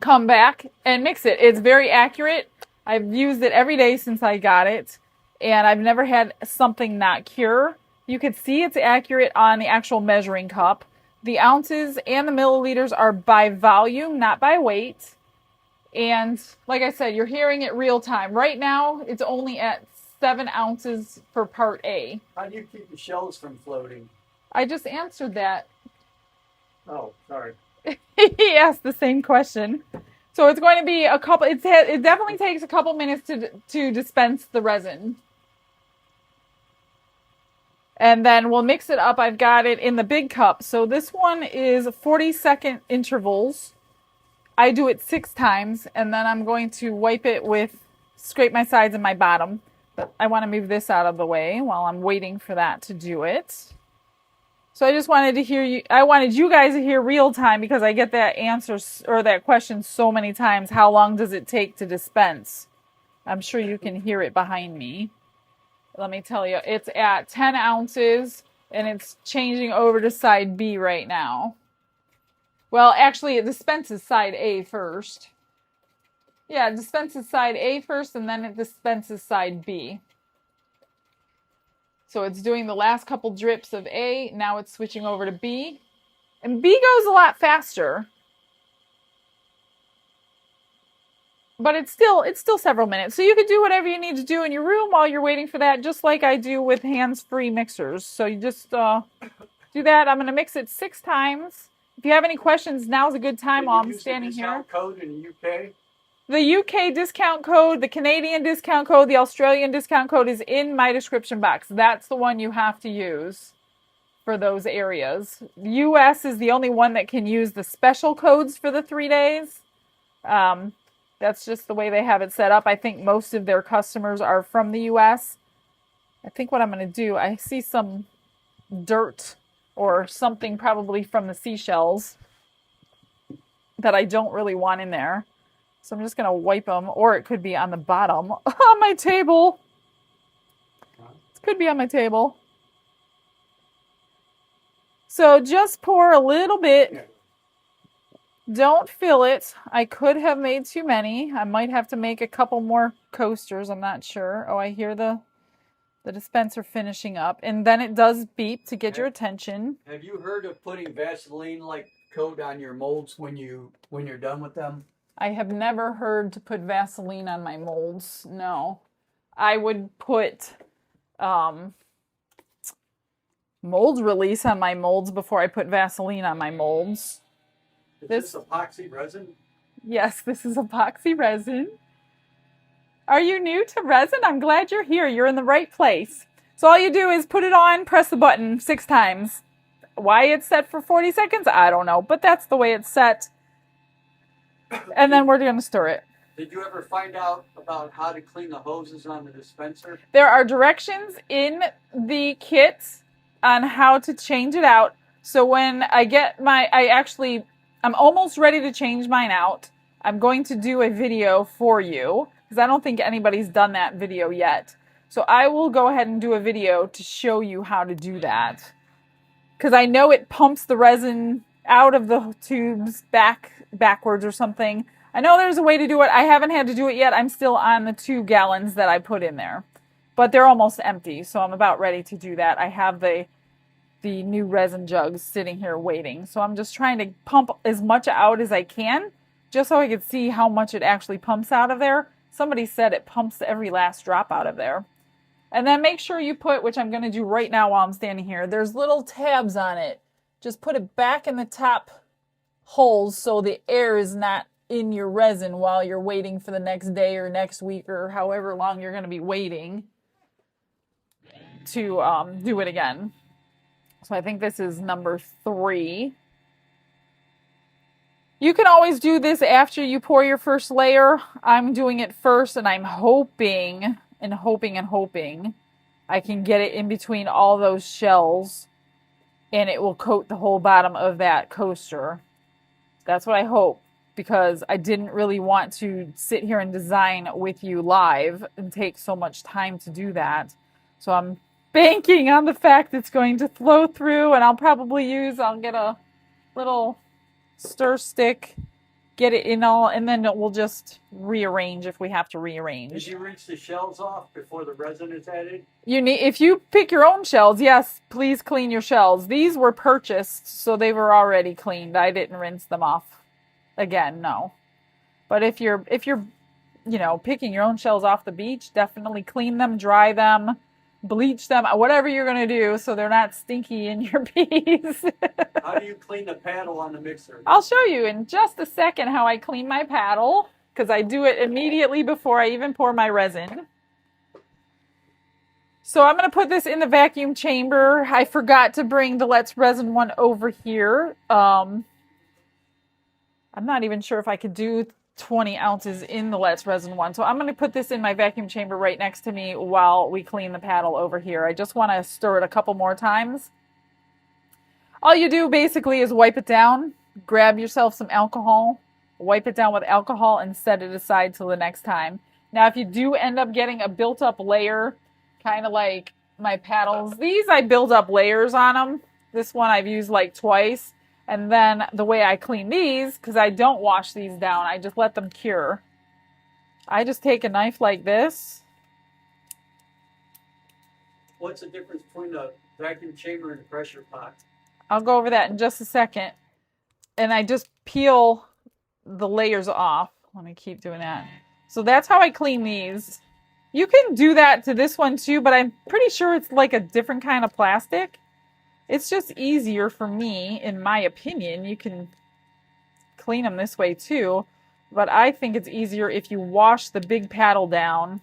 come back and mix it. It's very accurate. I've used it every day since I got it, and I've never had something not cure. You can see it's accurate on the actual measuring cup. The ounces and the milliliters are by volume, not by weight. And like I said, you're hearing it real time. Right now, it's only at 7 ounces for part A. How do you keep the shells from floating? I just answered that. Oh, sorry. He asked the same question. So it's going to be a couple, it definitely takes a couple minutes to dispense the resin. And then we'll mix it up. I've got it in the big cup. So this one is 40-second intervals. I do it 6 times, and then I'm going to wipe it with, scrape my sides and my bottom. But I want to move this out of the way while I'm waiting for that to do it. So I just wanted to hear you, I wanted you guys to hear real time because I get that answer or that question so many times. How long does it take to dispense? I'm sure you can hear it behind me. Let me tell you, it's at 10 ounces and it's changing over to side B right now. Well, actually it dispenses side A first. Yeah, it dispenses side A first and then it dispenses side B. So it's doing the last couple drips of A. Now it's switching over to B. And B goes a lot faster. But it's still several minutes. So you can do whatever you need to do in your room while you're waiting for that, just like I do with hands-free mixers. So you just do that. I'm going to mix it 6 times. If you have any questions, now's a good time while I'm standing here. Discount code in the UK? The UK discount code, the Canadian discount code, the Australian discount code is in my description box. That's the one you have to use for those areas. The US is the only one that can use the special codes for the 3 days. That's just the way they have it set up. I think most of their customers are from the US. I think what I'm going to do, I see some dirt or something probably from the seashells that I don't really want in there. So I'm just going to wipe them, or it could be on the bottom on my table. It could be on my table. So just pour a little bit. Don't fill it. I could have made too many. I might have to make a couple more coasters. I'm not sure. Oh, I hear the dispenser finishing up. And then it does beep to get your attention. Have you heard of putting Vaseline-like coat on your molds when you're done with them? I have never heard to put Vaseline on my molds. No. I would put mold release on my molds before I put Vaseline on my molds. Is this epoxy resin? Yes, this is epoxy resin. Are you new to resin? I'm glad you're here. You're in the right place. So all you do is put it on, press the button 6 times. Why it's set for 40 seconds, I don't know. But that's the way it's set. And then we're going to stir it. Did you ever find out about how to clean the hoses on the dispenser? There are directions in the kit on how to change it out. So when I get I'm almost ready to change mine out. I'm going to do a video for you because I don't think anybody's done that video yet. So I will go ahead and do a video to show you how to do that. Because I know it pumps the resin out of the tubes backwards or something. I know there's a way to do it. I haven't had to do it yet. I'm still on the 2 gallons that I put in there. But they're almost empty, so I'm about ready to do that. I have the new resin jugs sitting here waiting. So I'm just trying to pump as much out as I can, just so I can see how much it actually pumps out of there. Somebody said it pumps every last drop out of there. And then make sure you put, which I'm going to do right now while I'm standing here, there's little tabs on it. Just put it back in the top holes so the air is not in your resin while you're waiting for the next day or next week or however long you're going to be waiting to do it again. So I think this is number 3. You can always do this after you pour your first layer. I'm doing it first, and I'm hoping and hoping and hoping I can get it in between all those shells, and it will coat the whole bottom of that coaster. That's what I hope, because I didn't really want to sit here and design with you live and take so much time to do that. So I'm banking on the fact it's going to flow through, and I'll get a little stir stick, get it in all, and then we'll just rearrange if we have to rearrange. Did you rinse the shells off before the resin is added? If you pick your own shells, yes, please clean your shells. These were purchased, so they were already cleaned. I didn't rinse them off again, no. But if you're picking your own shells off the beach, definitely clean them, dry them, bleach them, whatever you're going to do so they're not stinky in your piece. How do you clean the paddle on the mixer? I'll show you in just a second how I clean my paddle, because I do it immediately before I even pour my resin. So I'm going to put this in the vacuum chamber. I forgot to bring the Let's Resin one over here. I'm not even sure if I could do 20 ounces in the Let's Resin one. So I'm going to put this in my vacuum chamber right next to me while we clean the paddle over here. I just want to stir it a couple more times. All you do basically is wipe it down, grab yourself some alcohol, wipe it down with alcohol, and set it aside till the next time. Now, if you do end up getting a built-up layer, kind of like my paddles, these I build up layers on them. This one I've used like twice. And then the way I clean these, because I don't wash these down, I just let them cure. I just take a knife like this. What's the difference between the vacuum chamber and the pressure pot? I'll go over that in just a second. And I just peel the layers off. Let me keep doing that. So that's how I clean these. You can do that to this one too, but I'm pretty sure it's like a different kind of plastic. It's just easier for me, in my opinion. You can clean them this way too, but I think it's easier if you wash the big paddle down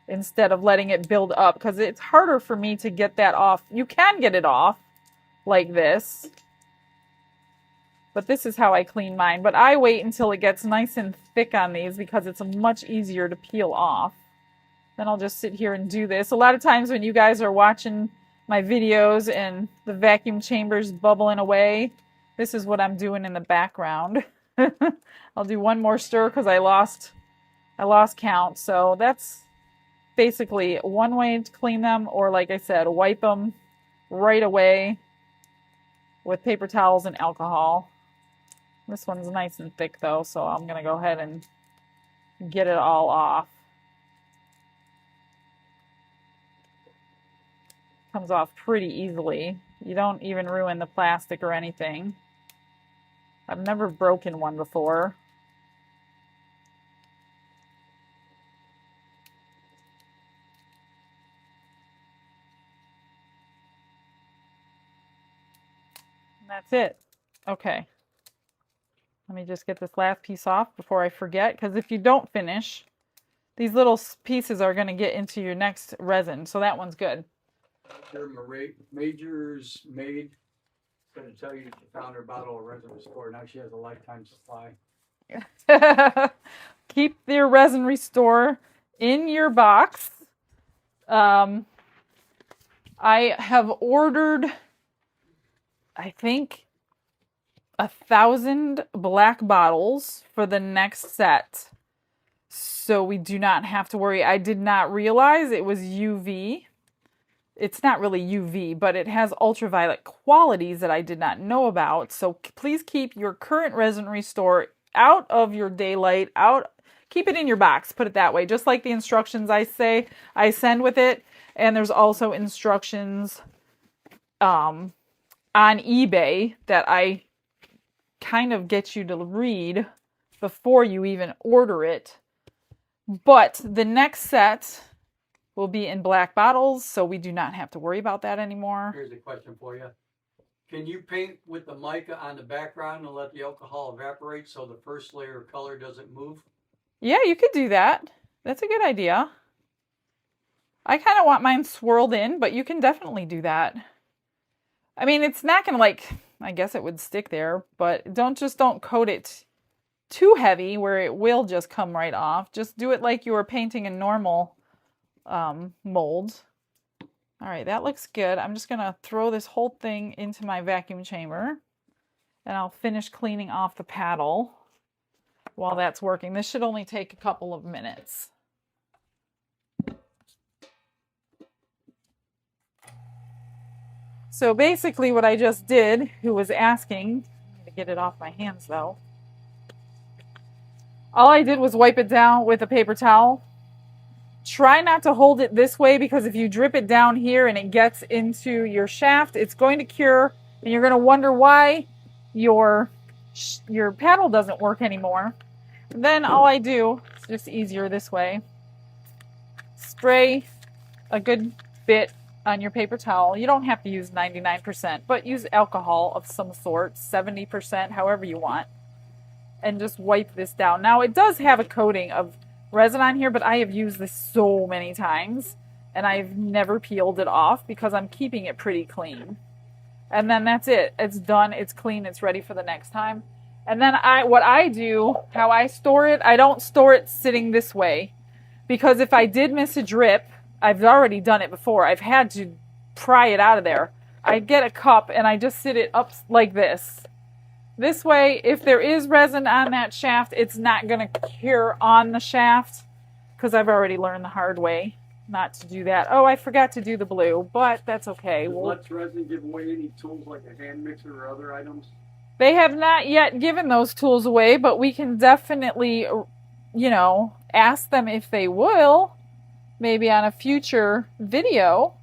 instead of letting it build up, because it's harder for me to get that off. You can get it off like this, but this is how I clean mine. But I wait until it gets nice and thick on these because it's much easier to peel off. Then I'll just sit here and do this. A lot of times when you guys are watching my videos and the vacuum chamber's bubbling away, this is what I'm doing in the background. I'll do one more stir because I lost count. So that's basically one way to clean them, or like I said, wipe them right away with paper towels and alcohol. This one's nice and thick though, so I'm gonna go ahead and get it all off. Comes off pretty easily. You don't even ruin the plastic or anything. I've never broken one before. And that's it. Okay. Let me just get this last piece off before I forget, because if you don't finish, these little pieces are going to get into your next resin. So that one's good. Your Major's maid going to tell you she found her bottle of resin restore. Now she has a lifetime supply. Keep your resin restore in your box. I have ordered, I think, 1,000 black bottles for the next set. So we do not have to worry. I did not realize it was UV. It's not really UV, but it has ultraviolet qualities that I did not know about. So please keep your current resin restore out of your daylight, keep it in your box, put it that way. Just like the instructions I send with it. And there's also instructions on eBay that I kind of get you to read before you even order it. But the next set will be in black bottles, so we do not have to worry about that anymore. Here's a question for you. Can you paint with the mica on the background and let the alcohol evaporate so the first layer of color doesn't move? Yeah, you could do that. That's a good idea. I kind of want mine swirled in, but you can definitely do that. I mean, it's not going to, like, I guess it would stick there, but don't coat it too heavy where it will just come right off. Just do it like you were painting a normal mold. All right, that looks good. I'm just gonna throw this whole thing into my vacuum chamber and I'll finish cleaning off the paddle while that's working. This should only take a couple of minutes. So basically what I just did, who was asking, to get it off my hands though, all I did was wipe it down with a paper towel. Try not to hold it this way because if you drip it down here and it gets into your shaft, it's going to cure and you're going to wonder why your paddle doesn't work anymore. And then all I do, it's just easier this way, spray a good bit on your paper towel. You don't have to use 99%, but use alcohol of some sort, 70%, however you want, and just wipe this down. Now it does have a coating of resin on here, but I have used this so many times and I've never peeled it off because I'm keeping it pretty clean. And then that's it. It's done. It's clean. It's ready for the next time. And then what I do, how I store it, I don't store it sitting this way because if I did miss a drip, I've already done it before. I've had to pry it out of there. I get a cup and I just sit it up like this. This way, if there is resin on that shaft, it's not going to cure on the shaft because I've already learned the hard way not to do that. Oh, I forgot to do the blue, but that's okay. Does Let's Resin give away any tools like a hand mixer or other items? They have not yet given those tools away, but we can definitely, you know, ask them if they will, maybe on a future video.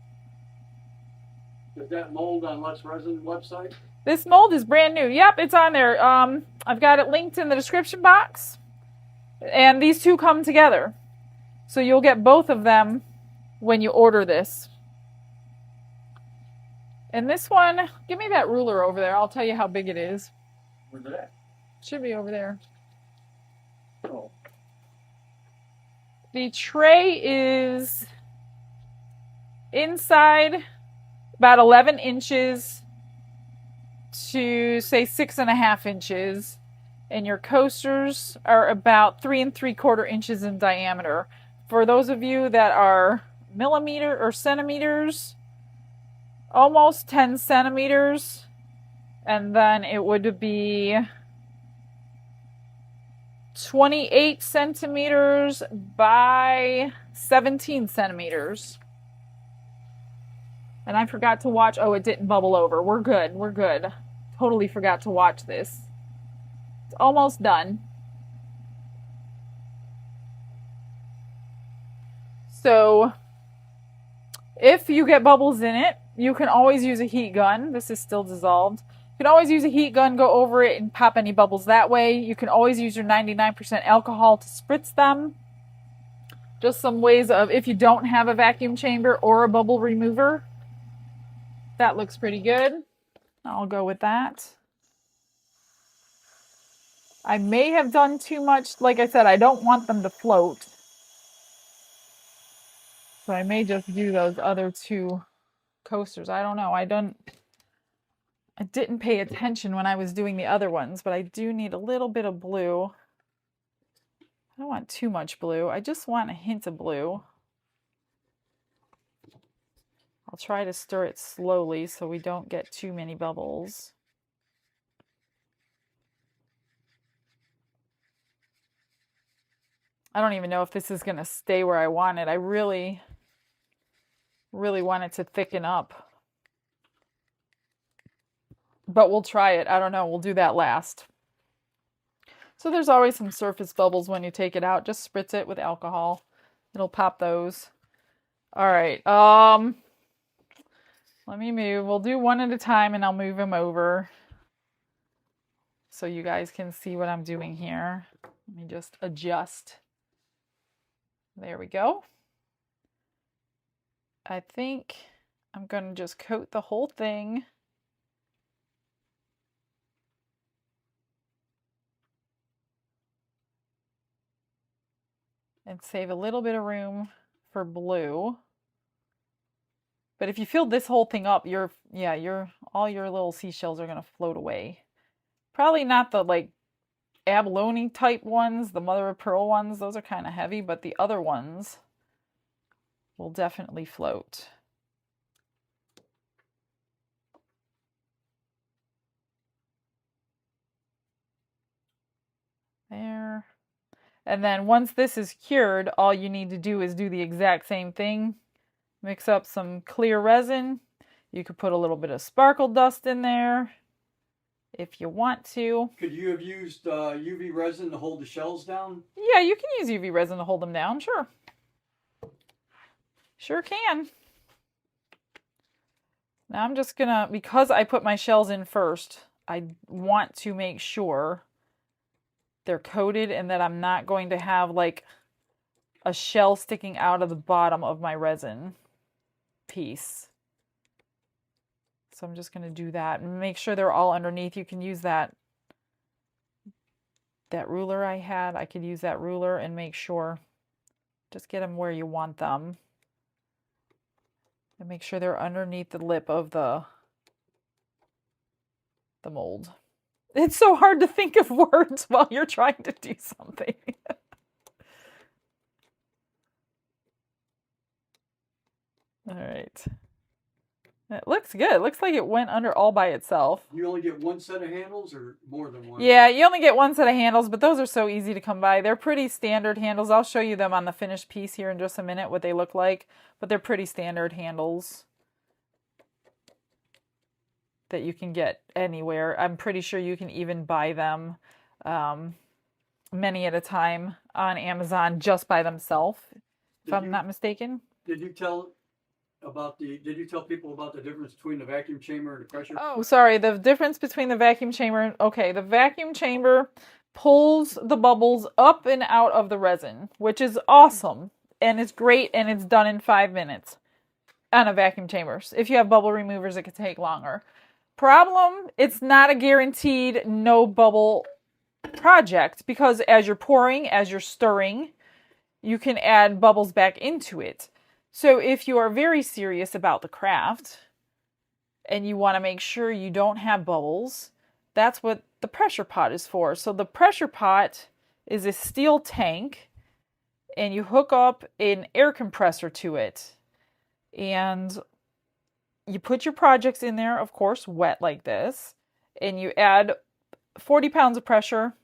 Is that mold on Let's Resin website? This mold is brand new. Yep, it's on there. I've got it linked in the description box. And these two come together. So you'll get both of them when you order this. And this one, give me that ruler over there. I'll tell you how big it is. Where's it at? Should be over there. Oh. The tray is inside about 11 inches to say 6.5 inches, and your coasters are about 3 3/4 inches in diameter. For those of you that are millimeter or centimeters, almost 10 centimeters, and then it would be 28 centimeters by 17 centimeters. And I forgot to watch. Oh, it didn't bubble over. We're good. We're good. Totally forgot to watch this. It's almost done. So if you get bubbles in it, you can always use a heat gun. This is still dissolved. You can always use a heat gun, go over it and pop any bubbles that way. You can always use your 99% alcohol to spritz them. Just some ways of if you don't have a vacuum chamber or a bubble remover. That looks pretty good. I'll go with that. I may have done too much. Like I said, I don't want them to float. So I may just do those other two coasters. I don't know. I didn't pay attention when I was doing the other ones, but I do need a little bit of blue. I don't want too much blue. I just want a hint of blue. I'll try to stir it slowly so we don't get too many bubbles. I don't even know if this is going to stay where I want it. I really want it to thicken up. But we'll try it. I don't know. We'll do that last. So there's always some surface bubbles when you take it out. Just spritz it with alcohol. It'll pop those. All right. Let me move. We'll do one at a time and I'll move them over so you guys can see what I'm doing here. Let me just adjust. There we go. I think I'm going to just coat the whole thing. And save a little bit of room for blue. But if you fill this whole thing up, all your little seashells are going to float away. Probably not the like abalone type ones, the mother of pearl ones, those are kind of heavy, but the other ones will definitely float. There. And then once this is cured, all you need to do is do the exact same thing. Mix up some clear resin. You could put a little bit of sparkle dust in there if you want to. Could you have used UV resin to hold the shells down? Yeah, you can use UV resin to hold them down, sure. Sure can. Now I'm just gonna, because I put my shells in first, I want to make sure they're coated and that I'm not going to have like a shell sticking out of the bottom of my resin piece. So I'm just going to do that and make sure they're all underneath. You can use that ruler I had. I could use that ruler and make sure, just get them where you want them. And make sure they're underneath the lip of the mold. It's so hard to think of words while you're trying to do something. All right. It looks good. It looks like it went under all by itself. You only get one set of handles or more than one? Yeah, you only get one set of handles, but those are so easy to come by. They're pretty standard handles. I'll show you them on the finished piece here in just a minute, what they look like. But they're pretty standard handles that you can get anywhere. I'm pretty sure you can even buy them many at a time on Amazon just by themselves, if I'm not mistaken. Did you tell people about the difference between the vacuum chamber and the pressure? Oh, sorry. The difference between the vacuum chamber. Okay, the vacuum chamber pulls the bubbles up and out of the resin, which is awesome. And it's great, and it's done in 5 minutes on a vacuum chamber. If you have bubble removers, it could take longer. Problem, it's not a guaranteed no bubble project, because as you're pouring, as you're stirring, you can add bubbles back into it. So if you are very serious about the craft and you want to make sure you don't have bubbles, that's what the pressure pot is for. So the pressure pot is a steel tank, and you hook up an air compressor to it. And you put your projects in there, of course, wet like this, and you add 40 pounds of pressure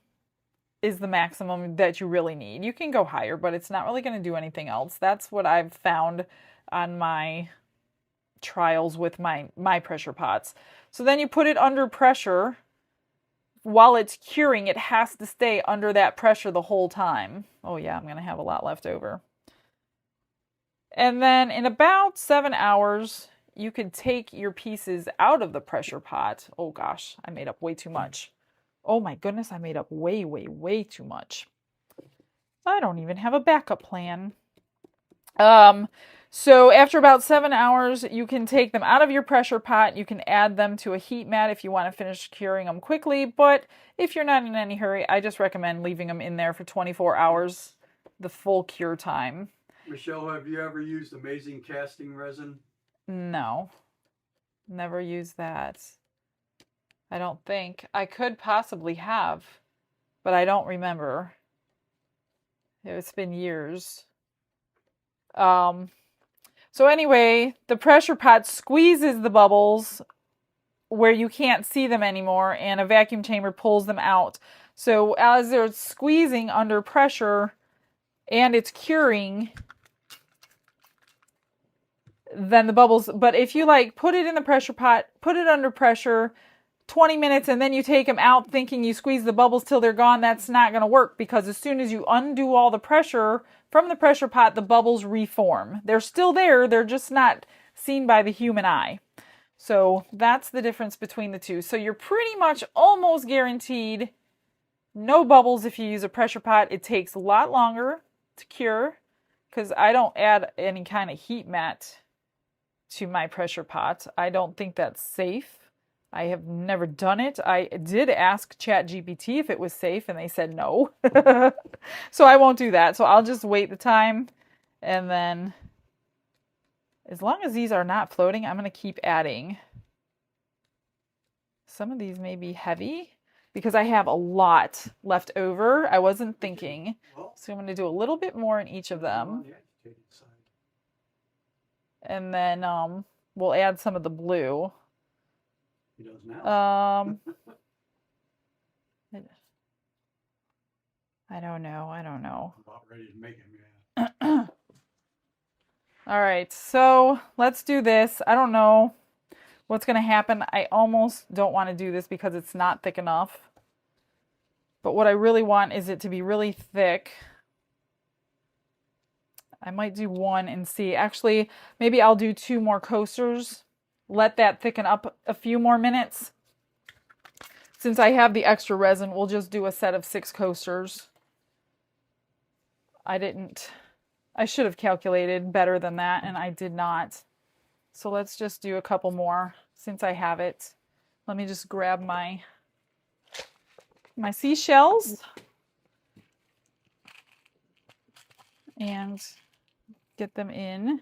is the maximum that you really need. You can go higher, but it's not really going to do anything else. That's what I've found on my trials with my pressure pots. So then you put it under pressure. While it's curing, it has to stay under that pressure the whole time. Oh yeah, I'm going to have a lot left over. And then in about 7 hours, you could take your pieces out of the pressure pot. Oh gosh, I made up way too much. Oh my goodness, I made up way, way, way too much. I don't even have a backup plan. So after about 7 hours, you can take them out of your pressure pot. You can add them to a heat mat if you want to finish curing them quickly. But if you're not in any hurry, I just recommend leaving them in there for 24 hours, the full cure time. Michelle, have you ever used amazing casting resin? No, never used that. I don't think. I could possibly have, but I don't remember. It's been years. So anyway, the pressure pot squeezes the bubbles where you can't see them anymore, and a vacuum chamber pulls them out. So as they're squeezing under pressure and it's curing, then the bubbles, but if you like put it in the pressure pot, put it under pressure 20 minutes, and then you take them out thinking you squeeze the bubbles till they're gone, that's not going to work, because as soon as you undo all the pressure from the pressure pot, the bubbles reform. They're still there, they're just not seen by the human eye. So that's the difference between the two. So you're pretty much almost guaranteed no bubbles if you use a pressure pot. It takes a lot longer to cure, because I don't add any kind of heat mat to my pressure pot. I don't think that's safe. I have never done it. I did ask ChatGPT if it was safe, and they said no. So I won't do that. So I'll just wait the time, and then as long as these are not floating, I'm going to keep adding. Some of these may be heavy, because I have a lot left over. I wasn't thinking. So I'm going to do a little bit more in each of them. And then we'll add some of the blue. He does now. I don't know. About ready to make him, yeah. All right, so let's do this. I don't know what's going to happen. I almost don't want to do this because it's not thick enough. But what I really want is it to be really thick. I might do one and see. Actually, maybe I'll do 2 more coasters. Let that thicken up a few more minutes. Since I have the extra resin, we'll just do a set of 6 coasters. I should have calculated better than that, and I did not. So let's just do a couple more since I have it. Let me just grab my seashells and get them in.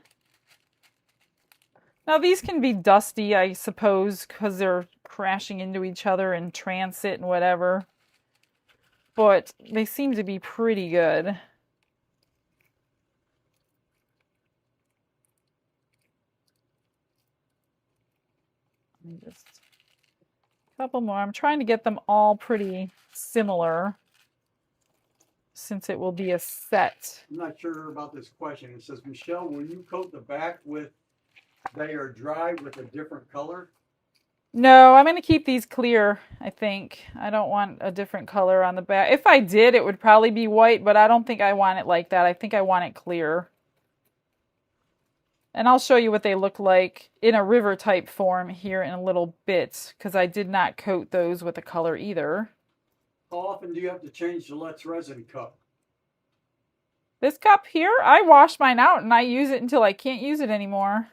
Now these can be dusty, I suppose, because they're crashing into each other in transit and whatever. But they seem to be pretty good. Just a couple more. I'm trying to get them all pretty similar since it will be a set. I'm not sure about this question. It says, Michelle, will you coat the back with they are dry with a different color? No, I'm going to keep these clear, I think. I don't want a different color on the back. If I did, it would probably be white, but I don't think I want it like that. I think I want it clear. And I'll show you what they look like in a river type form here in a little bit, because I did not coat those with a color either. How often do you have to change the Let's Resin cup? This cup here, I wash mine out and I use it until I can't use it anymore.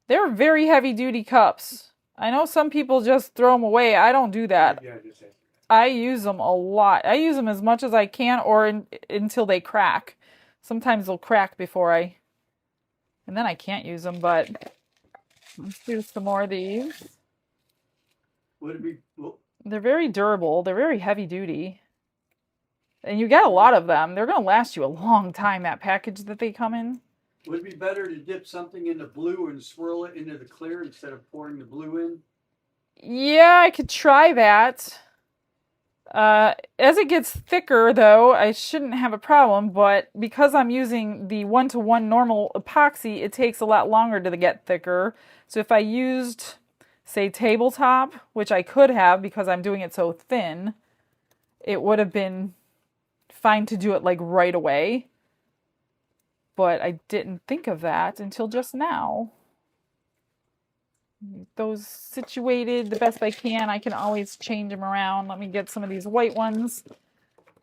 They're very heavy duty cups. I know some people just throw them away. I don't do that. Yeah, I use them a lot. I use them as much as I can or until they crack. Sometimes they'll crack before and then I can't use them, but let's do some more of these. Would it be... They're very durable. They're very heavy duty. And you get a lot of them. They're going to last you a long time, that package that they come in. Would it be better to dip something in the blue and swirl it into the clear instead of pouring the blue in? Yeah, I could try that. As it gets thicker, though, I shouldn't have a problem, but because I'm using the 1-to-1 normal epoxy, it takes a lot longer to get thicker. So if I used, say, tabletop, which I could have because I'm doing it so thin, it would have been fine to do it like right away. But I didn't think of that until just now. Those situated the best I can. I can always change them around. Let me get some of these white ones.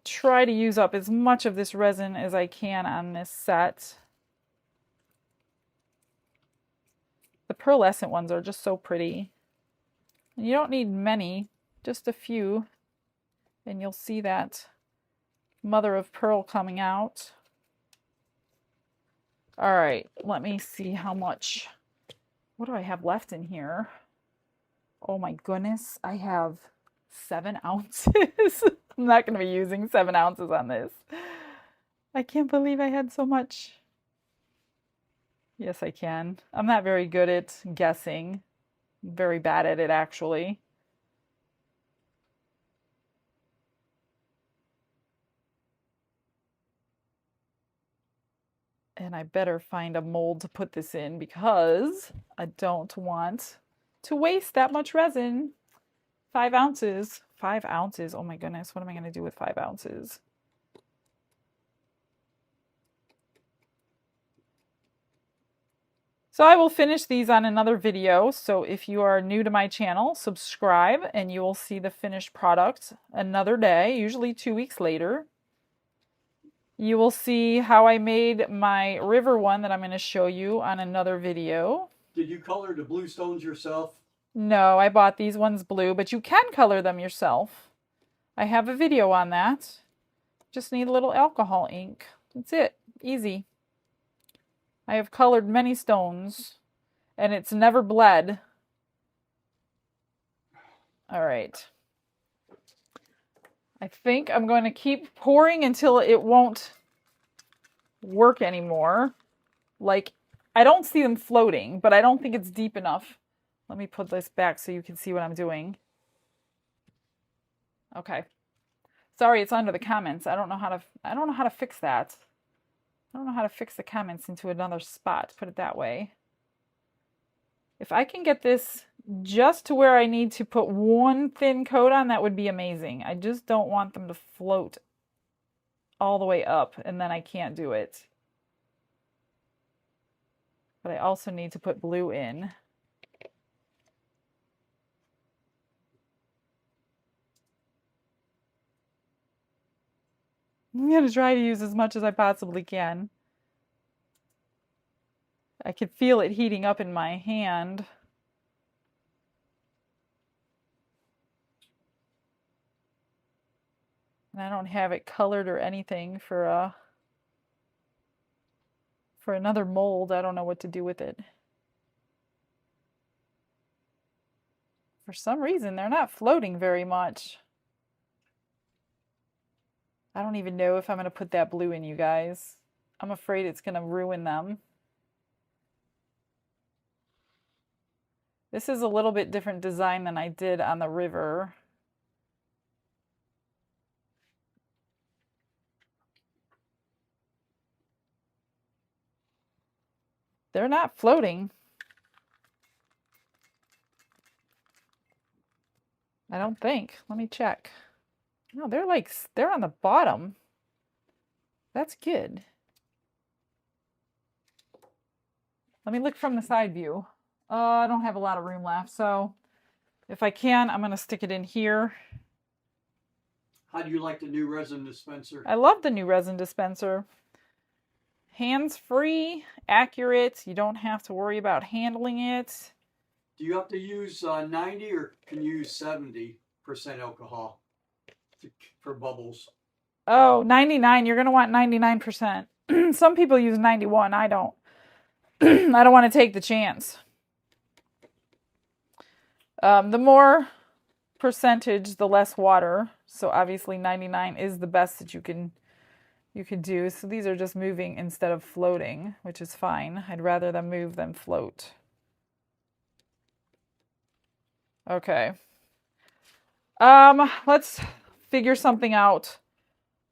Try to use up as much of this resin as I can on this set. The pearlescent ones are just so pretty. And you don't need many, just a few. And you'll see that mother of pearl coming out. All right, let me see how much. What do I have left in here? Oh my goodness, I have 7 ounces. I'm not going to be using 7 ounces on this. I can't believe I had so much. Yes, I can. I'm not very good at guessing. I'm very bad at it, actually. And I better find a mold to put this in because I don't want to waste that much resin. 5 ounces. 5 ounces. Oh my goodness. What am I going to do with 5 ounces? So I will finish these on another video. So if you are new to my channel, subscribe and you will see the finished product another day, usually 2 weeks later. You will see how I made my river one that I'm going to show you on another video. Did you color the blue stones yourself? No, I bought these ones blue, but you can color them yourself. I have a video on that. Just need a little alcohol ink. That's it. Easy. I have colored many stones, and it's never bled. All right. I think I'm going to keep pouring until it won't work anymore. Like, I don't see them floating, but I don't think it's deep enough. Let me put this back so you can see what I'm doing. Okay. Sorry, it's under the comments. I don't know how to fix that. I don't know how to fix the comments into another spot, put it that way. If I can get this just to where I need to put one thin coat on, that would be amazing. I just don't want them to float all the way up and then I can't do it. But I also need to put blue in. I'm going to try to use as much as I possibly can. I could feel it heating up in my hand. And I don't have it colored or anything for another mold. I don't know what to do with it. For some reason, they're not floating very much. I don't even know if I'm going to put that blue in, you guys. I'm afraid it's going to ruin them. This is a little bit different design than I did on the river. They're not floating. I don't think. Let me check. No, they're on the bottom. That's good. Let me look from the side view. I don't have a lot of room left, so if I can, I'm going to stick it in here. How do you like the new resin dispenser? I love the new resin dispenser. Hands-free, accurate. You don't have to worry about handling it. Do you have to use 90 or can you use 70% alcohol for bubbles? Oh, 99. You're going to want 99%. Some people use 91. I don't. I don't want to take the chance. The more percentage, the less water. So obviously 99 is the best that you can do. So these are just moving instead of floating, which is fine. I'd rather them move than float. Okay. Let's figure something out.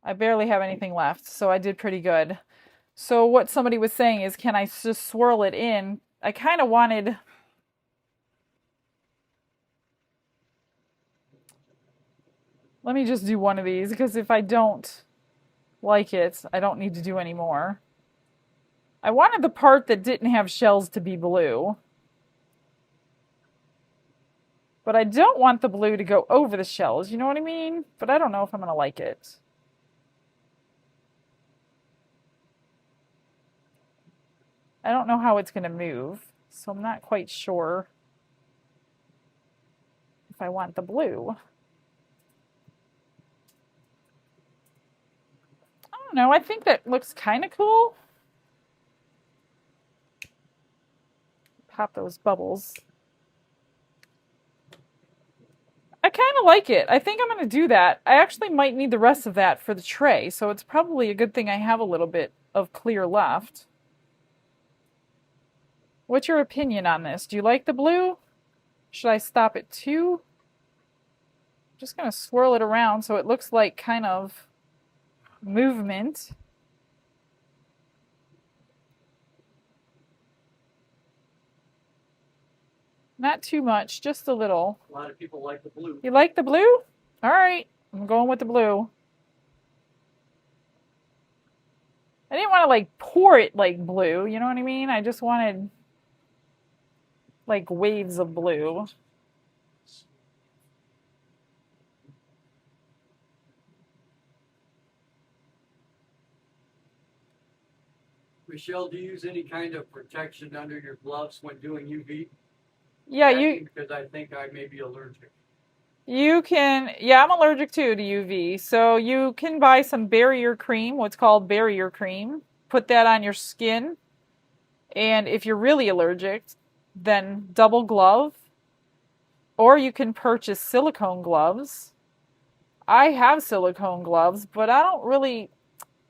I barely have anything left, so I did pretty good. So what somebody was saying is, can I just swirl it in? I kind of wanted... Let me just do one of these, because if I don't like it, I don't need to do any more. I wanted the part that didn't have shells to be blue. But I don't want the blue to go over the shells, you know what I mean? But I don't know if I'm going to like it. I don't know how it's going to move, so I'm not quite sure if I want the blue. I don't know, I think that looks kind of cool. Pop those bubbles. I kind of like it. I think I'm going to do that. I actually might need the rest of that for the tray, so it's probably a good thing I have a little bit of clear left. What's your opinion on this? Do you like the blue? Should I stop at 2? I'm just going to swirl it around so it looks like kind of movement. Not too much, just a little. A lot of people like the blue. You like the blue? All right, I'm going with the blue. I didn't want to like pour it like blue, you know what I mean? I just wanted like waves of blue. Michelle, do you use any kind of protection under your gloves when doing UV? Yeah, because I think I may be allergic. You can, yeah, I'm allergic too to UV. So you can buy some barrier cream, what's called barrier cream. Put that on your skin. And if you're really allergic, then double glove. Or you can purchase silicone gloves. I have silicone gloves, but I don't really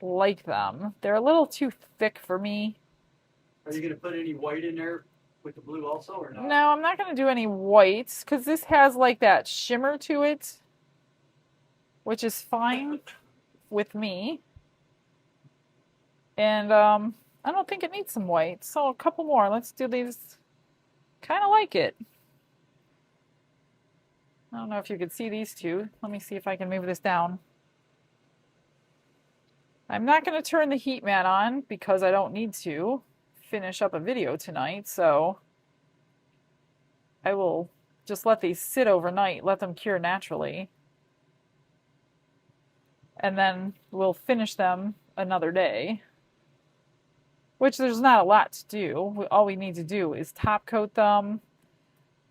like them. They're a little too thick for me. Are you going to put any white in there with the blue also or not? No, I'm not going to do any whites because this has like that shimmer to it, which is fine with me. And I don't think it needs some white. So a couple more. Let's do these. Kind of like it. I don't know if you could see these two. Let me see if I can move this down. I'm not going to turn the heat mat on because I don't need to finish up a video tonight. So I will just let these sit overnight, let them cure naturally. And then we'll finish them another day. Which there's not a lot to do. All we need to do is top coat them.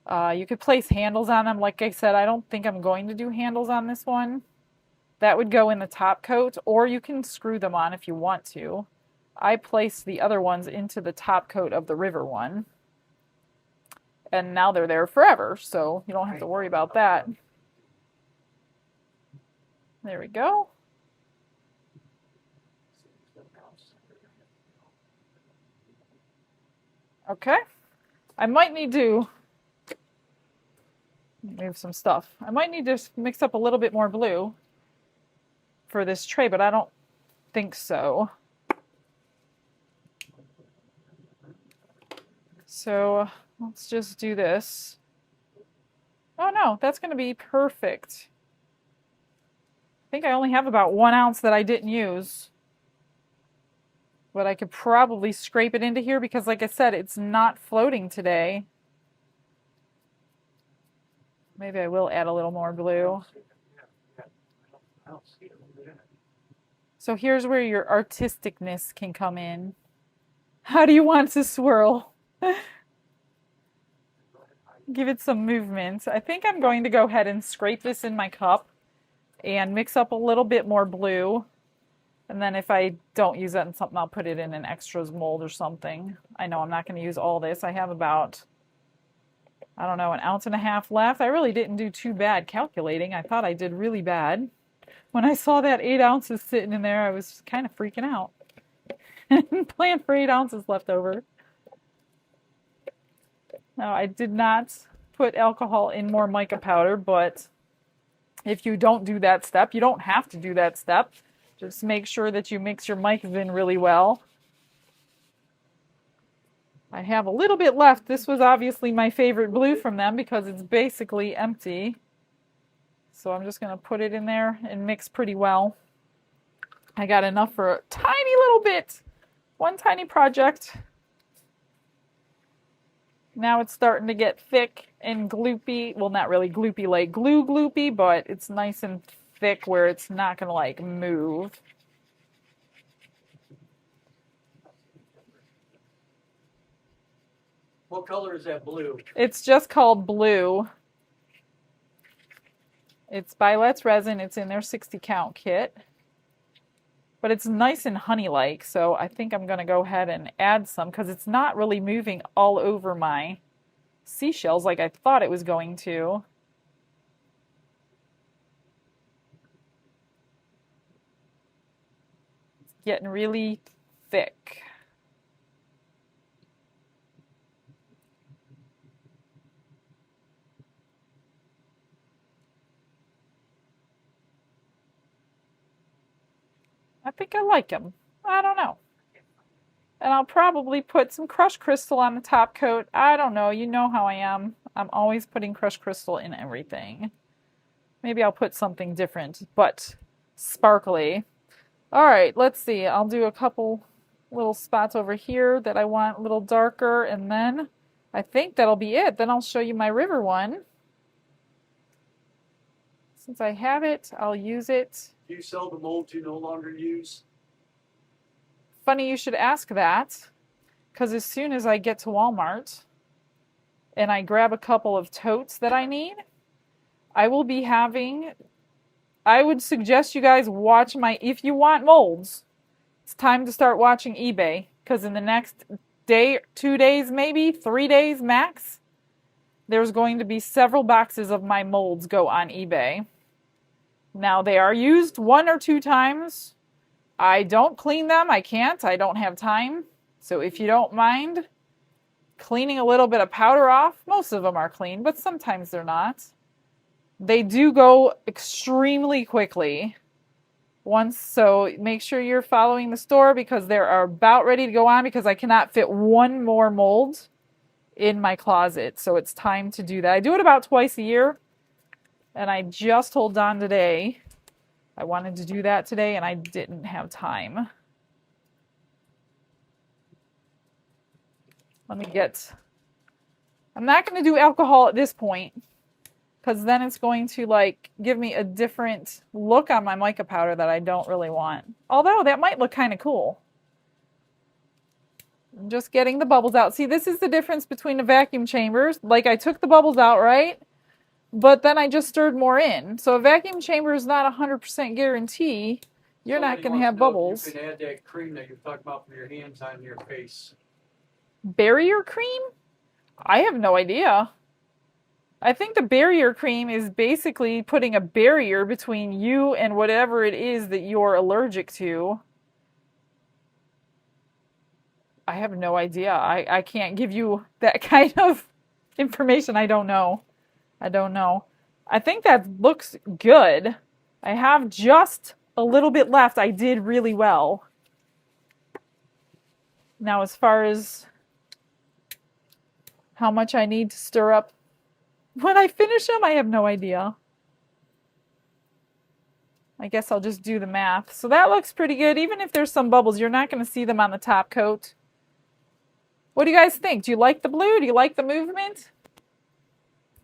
You could place handles on them. Like I said, I don't think I'm going to do handles on this one. That would go in the top coat, or you can screw them on if you want to. I placed the other ones into the top coat of the river one. And now they're there forever, so you don't have to worry about that. There we go. Okay. I might need to move some stuff. I might need to mix up a little bit more blue for this tray, but I don't think so. So let's just do this. Oh no, that's going to be perfect. I think I only have about 1 ounce that I didn't use. But I could probably scrape it into here because, like I said, it's not floating today. Maybe I will add a little more blue. So here's where your artisticness can come in. How do you want to swirl? Give it some movement. I think I'm going to go ahead and scrape this in my cup and mix up a little bit more blue. And then if I don't use that in something, I'll put it in an extras mold or something. I know I'm not going to use all this. I have about, I don't know, 1.5 ounces left. I really didn't do too bad calculating. I thought I did really bad. When I saw that 8 ounces sitting in there, I was kind of freaking out. Planned for 8 ounces left over. No, I did not put alcohol in more mica powder, but if you don't do that step, you don't have to do that step. Just make sure that you mix your micas in really well. I have a little bit left. This was obviously my favorite blue from them because it's basically empty. So I'm just going to put it in there and mix pretty well. I got enough for a tiny little bit. One tiny project. Now it's starting to get thick and gloopy. Well, not really gloopy like glue gloopy, but it's nice and thick where it's not going to like move. What color is that blue? It's just called blue. It's by Let's Resin. It's in their 60 count kit. But it's nice and honey-like, so I think I'm going to go ahead and add some because it's not really moving all over my seashells like I thought it was going to. It's getting really thick. I think I like them. I don't know. And I'll probably put some crushed crystal on the top coat. I don't know. You know how I am. I'm always putting crushed crystal in everything. Maybe I'll put something different, but sparkly. All right, let's see. I'll do a couple little spots over here that I want a little darker, and then I think that'll be it. Then I'll show you my river one. Since I have it, I'll use it. Do you sell the molds you no longer use? Funny you should ask that, because as soon as I get to Walmart and I grab a couple of totes that I need, I will be having, I would suggest you guys watch my, if you want molds, it's time to start watching eBay, because in the next day, 2 days, maybe 3 days max, there's going to be several boxes of my molds go on eBay. Now they are used 1 or 2 times. I don't clean them. I can't. I don't have time. So if you don't mind cleaning a little bit of powder off, most of them are clean, but sometimes they're not. They do go extremely quickly. So make sure you're following the store because they are about ready to go on because I cannot fit one more mold in my closet. So it's time to do that. I do it about twice a year. And I just told Don today I wanted to do that today and I didn't have time. I'm not going to do alcohol at this point because then it's going to like give me a different look on my mica powder that I don't really want. Although that might look kind of cool. I'm just getting the bubbles out. See, this is the difference between the vacuum chambers. Like I took the bubbles out, right? But then I just stirred more in. So a vacuum chamber is not a 100% guarantee. You're not going to have bubbles. You can add that cream that you're talking about for your hands on your face. Barrier cream? I have no idea. I think the barrier cream is basically putting a barrier between you and whatever it is that you're allergic to. I have no idea. I can't give you that kind of information. I don't know. I think that looks good. I have just a little bit left. I did really well. Now, as far as how much I need to stir up when I finish them, I have no idea. I guess I'll just do the math. So that looks pretty good. Even if there's some bubbles, you're not going to see them on the top coat. What do you guys think? Do you like the blue? Do you like the movement?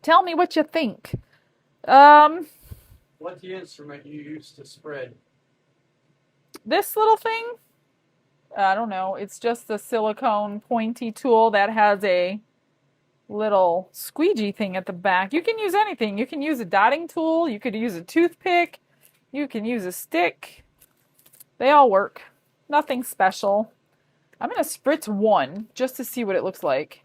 Tell me what you think. What's the instrument you use to spread? This little thing? I don't know. It's just a silicone pointy tool that has a little squeegee thing at the back. You can use anything. You can use a dotting tool. You could use a toothpick. You can use a stick. They all work. Nothing special. I'm going to spritz one just to see what it looks like.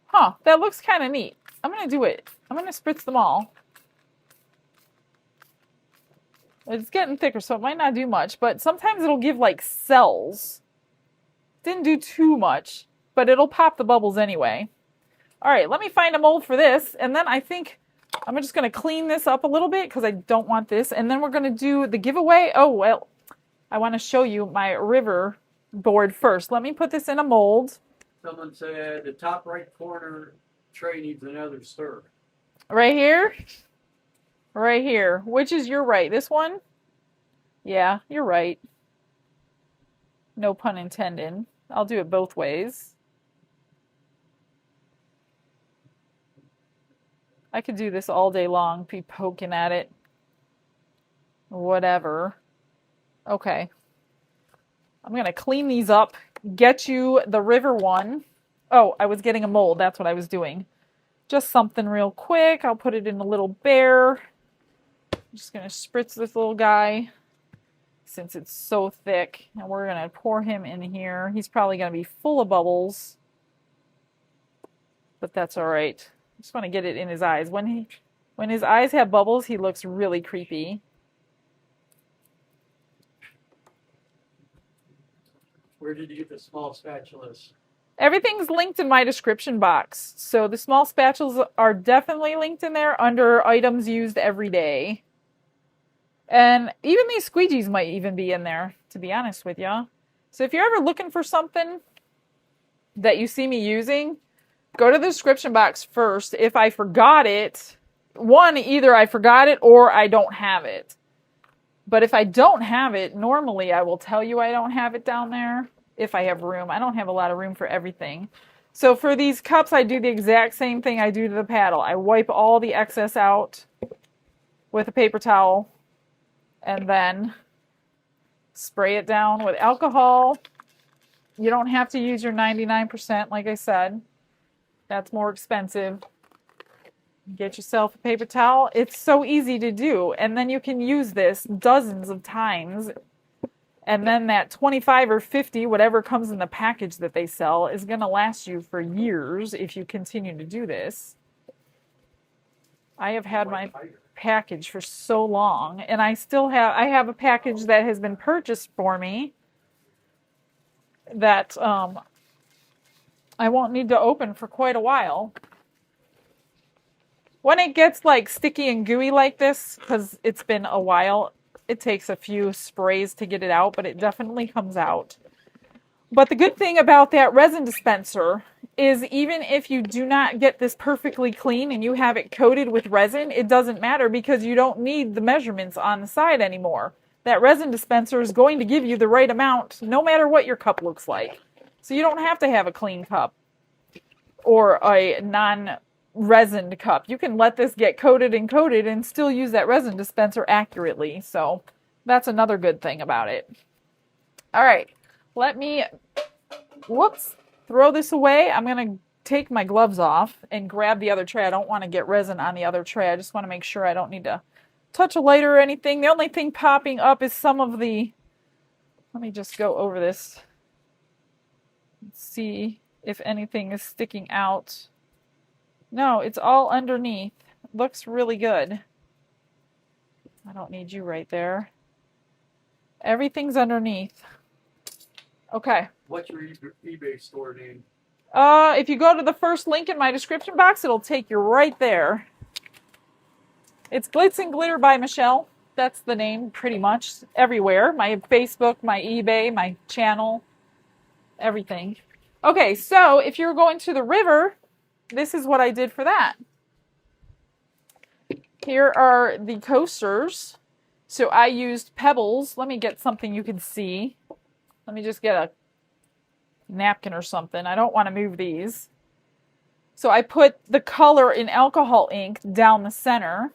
Huh, that looks kind of neat. I'm going to do it. I'm going to spritz them all. It's getting thicker, so it might not do much, but sometimes it'll give like cells. Didn't do too much, but it'll pop the bubbles anyway. All right, let me find a mold for this, and then I think I'm just going to clean this up a little bit because I don't want this, and then we're going to do the giveaway. Oh, well, I want to show you my river board first. Let me put this in a mold. Someone said the top right corner tray needs another stir. Right here? Right here. Which is your right? This one? Yeah, you're right. No pun intended. I'll do it both ways. I could do this all day long, be poking at it. Whatever. Okay. I'm going to clean these up, get you the river one. Oh, I was getting a mold. That's what I was doing. Just something real quick. I'll put it in a little bear. I'm just going to spritz this little guy since it's so thick. And we're going to pour him in here. He's probably going to be full of bubbles. But that's all right. I just want to get it in his eyes. When his eyes have bubbles, he looks really creepy. Where did you get the small spatulas? Everything's linked in my description box. So the small spatulas are definitely linked in there under items used every day. And even these squeegees might even be in there, to be honest with you. So if you're ever looking for something that you see me using, go to the description box first. If I forgot it, either I forgot it or I don't have it. But if I don't have it, normally I will tell you I don't have it down there if I have room. I don't have a lot of room for everything. So for these cups, I do the exact same thing I do to the paddle. I wipe all the excess out with a paper towel and then spray it down with alcohol. You don't have to use your 99%, like I said. That's more expensive. Get yourself a paper towel. It's so easy to do. And then you can use this dozens of times. And then that 25 or 50, whatever comes in the package that they sell, is going to last you for years if you continue to do this. I have had my package for so long, and I have a package that has been purchased for me that I won't need to open for quite a while. When it gets like sticky and gooey like this, because it's been a while, it takes a few sprays to get it out, but it definitely comes out. But the good thing about that resin dispenser is even if you do not get this perfectly clean and you have it coated with resin, it doesn't matter because you don't need the measurements on the side anymore. That resin dispenser is going to give you the right amount no matter what your cup looks like. So you don't have to have a clean cup or a non-resined cup. You can let this get coated and still use that resin dispenser accurately. So that's another good thing about it. All right. Let me, throw this away. I'm going to take my gloves off and grab the other tray. I don't want to get resin on the other tray. I just want to make sure I don't need to touch a lighter or anything. The only thing popping up is some of the, let me just go over this and see if anything is sticking out. No, it's all underneath. It looks really good. I don't need you right there. Everything's underneath. Okay. What's your eBay store name? If you go to the first link in my description box, it'll take you right there. It's Glitz and Glitter by Michelle. That's the name pretty much everywhere. My Facebook, my eBay, my channel, everything. Okay, so if you're going to the river, this is what I did for that. Here are the coasters. So I used pebbles. Let me get something you can see. Let me just get a napkin or something. I don't want to move these. So I put the color in alcohol ink down the center.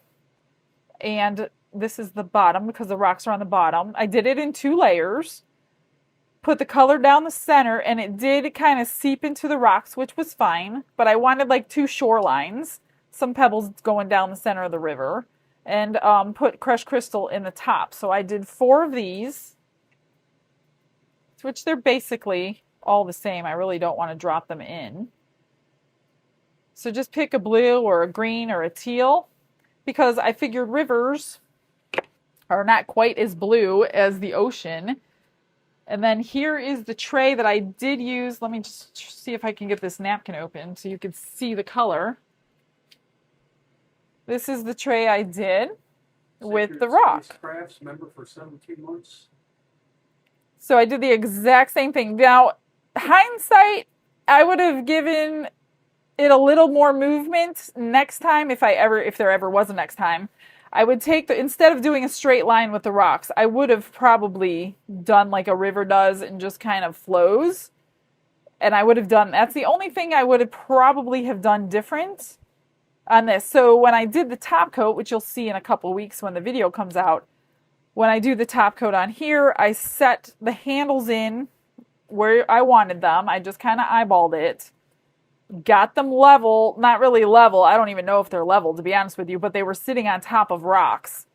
And this is the bottom because the rocks are on the bottom. I did it in 2 layers. Put the color down the center and it did kind of seep into the rocks, which was fine. But I wanted like 2 shorelines. Some pebbles going down the center of the river. And put crushed crystal in the top. So I did 4 of these. Which they're basically all the same. I really don't want to drop them in. So just pick a blue or a green or a teal because I figured rivers are not quite as blue as the ocean. And then here is the tray that I did use. Let me just see if I can get this napkin open so you can see the color. This is the tray I did with the rock. Crafts member for 17 months. So I did the exact same thing. Now, hindsight, I would have given it a little more movement next time if there ever was a next time. I would take instead of doing a straight line with the rocks, I would have probably done like a river does and just kind of flows. And I would have done, that's the only thing I would have probably have done different on this. So when I did the top coat, which you'll see in a couple weeks when the video comes out, when I do the top coat on here, I set the handles in where I wanted them. I just kind of eyeballed it. Got them level, not really level. I don't even know if they're level, to be honest with you, but they were sitting on top of rocks.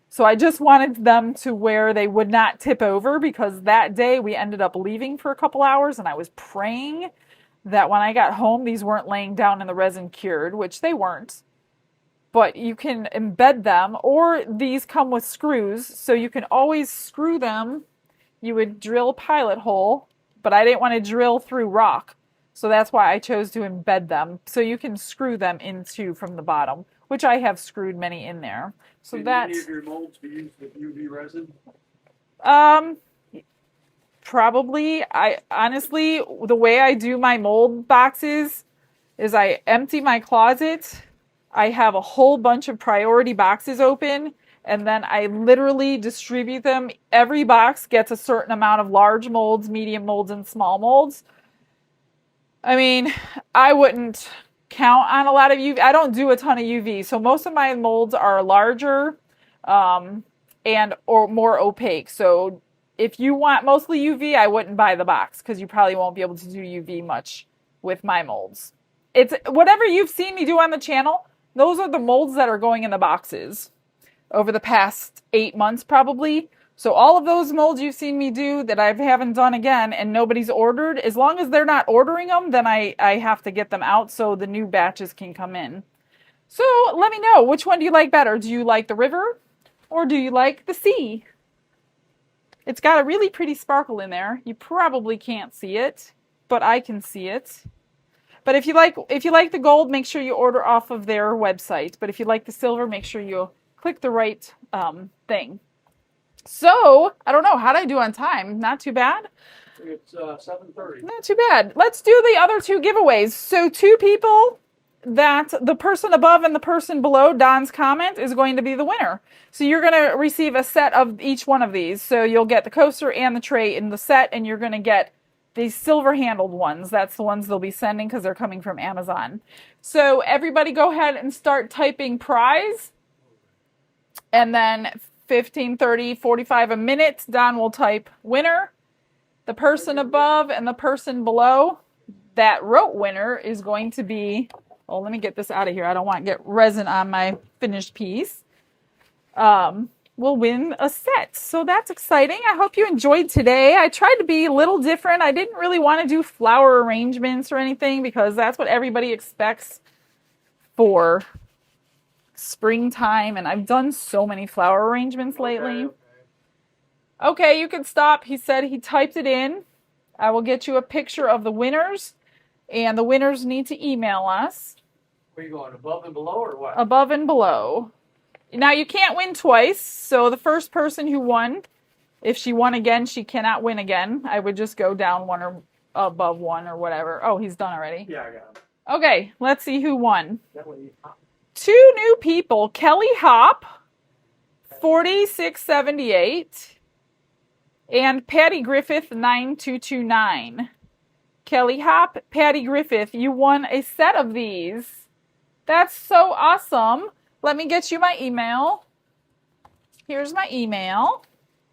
So I just wanted them to where they would not tip over because that day we ended up leaving for a couple hours and I was praying that when I got home, these weren't laying down in the resin cured, which they weren't. But you can embed them, or these come with screws, so you can always screw them. You would drill a pilot hole, but I didn't want to drill through rock, so that's why I chose to embed them. So you can screw them into from the bottom, which I have screwed many in there. So that's any of your molds be used with UV resin? Probably. I honestly, the way I do my mold boxes is I empty my closet. I have a whole bunch of priority boxes open, and then I literally distribute them. Every box gets a certain amount of large molds, medium molds, and small molds. I mean, I wouldn't count on a lot of UV. I don't do a ton of UV, so most of my molds are larger or more opaque. So if you want mostly UV, I wouldn't buy the box because you probably won't be able to do UV much with my molds. It's whatever you've seen me do on the channel. Those are the molds that are going in the boxes over the past 8 months probably. So all of those molds you've seen me do that I haven't done again and nobody's ordered, as long as they're not ordering them, then I have to get them out so the new batches can come in. So let me know, which one do you like better? Do you like the river or do you like the sea? It's got a really pretty sparkle in there. You probably can't see it, but I can see it. But if you like the gold, make sure you order off of their website. But if you like the silver, make sure you click the right thing. So, I don't know, how'd I do on time? Not too bad? It's 7:30. Not too bad. Let's do the other 2 giveaways. So 2 people, that the person above and the person below Don's comment is going to be the winner. So you're going to receive a set of each one of these. So you'll get the coaster and the tray in the set, and you're going to get these silver handled ones. That's the ones they'll be sending because they're coming from Amazon. So everybody go ahead and start typing prize. And then 15, 30, 45 a minute, Don will type winner. The person above and the person below that wrote winner is going to be, oh, let me get this out of here. I don't want to get resin on my finished piece. Will win a set. So that's exciting. I hope you enjoyed today. I tried to be a little different. I didn't really want to do flower arrangements or anything because that's what everybody expects for springtime. And I've done so many flower arrangements lately. Okay, you can stop. He said he typed it in. I will get you a picture of the winners. And the winners need to email us. Where are you going, above and below or what? Above and below. Now, you can't win twice, so the first person who won, if she won again, she cannot win again. I would just go down 1 or above 1 or whatever. Oh, he's done already. Yeah, I got him. Okay, let's see who won. That way 2 new people, Kelly Hop, 4678, and Patty Griffith, 9229. Kelly Hop, Patty Griffith, you won a set of these. That's so awesome. Let me get you my email. Here's my email.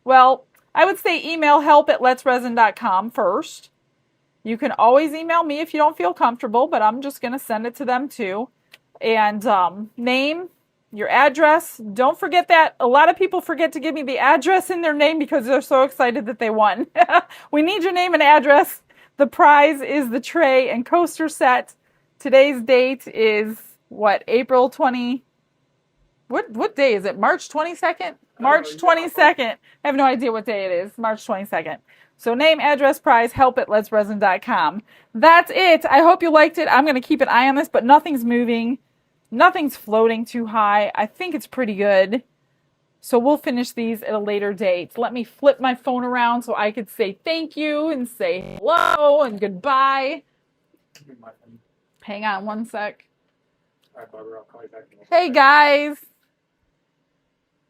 Well, I would say email help@letsresin.com first. You can always email me if you don't feel comfortable, but I'm just going to send it to them too. And name, your address. Don't forget that. A lot of people forget to give me the address in their name because they're so excited that they won. We need your name and address. The prize is the tray and coaster set. Today's date is what? April 20. What day is it? March 22nd? March 22nd. I have no idea what day it is. March 22nd. So name, address, prize, help@letsresin.com. That's it. I hope you liked it. I'm going to keep an eye on this, but nothing's moving. Nothing's floating too high. I think it's pretty good. So we'll finish these at a later date. Let me flip my phone around so I could say thank you and say hello and goodbye. Hang on one sec. All right, Barbara, I'll call you back. Hey, guys.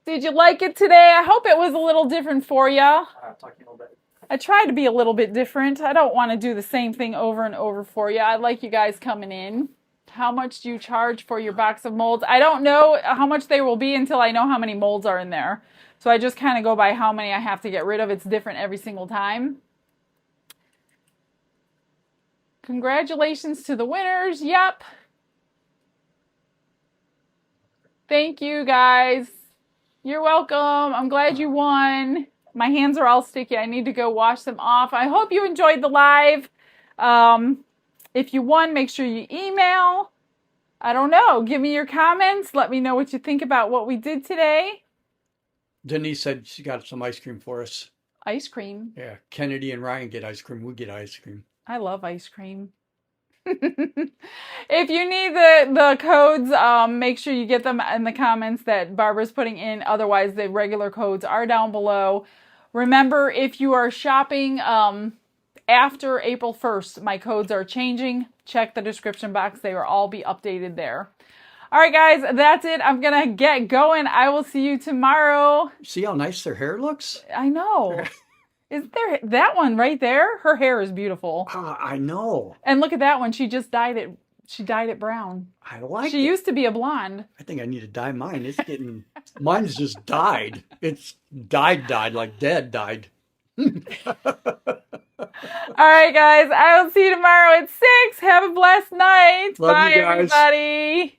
Did you like it today? I hope it was a little different for you. I'll talk to you in a little bit. I tried to be a little bit different. I don't want to do the same thing over and over for you. I like you guys coming in. How much do you charge for your box of molds? I don't know how much they will be until I know how many molds are in there. So I just kind of go by how many I have to get rid of. It's different every single time. Congratulations to the winners. Yep. Thank you, guys. You're welcome. I'm glad you won. My hands are all sticky. I need to go wash them off. I hope you enjoyed the live. If you won, make sure you email. I don't know. Give me your comments. Let me know what you think about what we did today. Denise said she got some ice cream for us. Ice cream. Yeah, Kennedy and Ryan get ice cream. We get ice cream. I love ice cream. If you need the codes, make sure you get them in the comments that Barbara's putting in. Otherwise, the regular codes are down below. Remember, if you are shopping after April 1st, my codes are changing. Check the description box. They will all be updated there. All right, guys, that's it. I'm going to get going. I will see you tomorrow. See how nice their hair looks? I know. Is there that one right there? Her hair is beautiful. I know. And look at that one. She just dyed it. She dyed it brown. I like it. She used to be a blonde. I think I need to dye mine. It's getting... Mine's just dyed. It's dyed, like dead dyed. All right, guys. I will see you tomorrow at 6. Have a blessed night. Love Bye, you guys. everybody.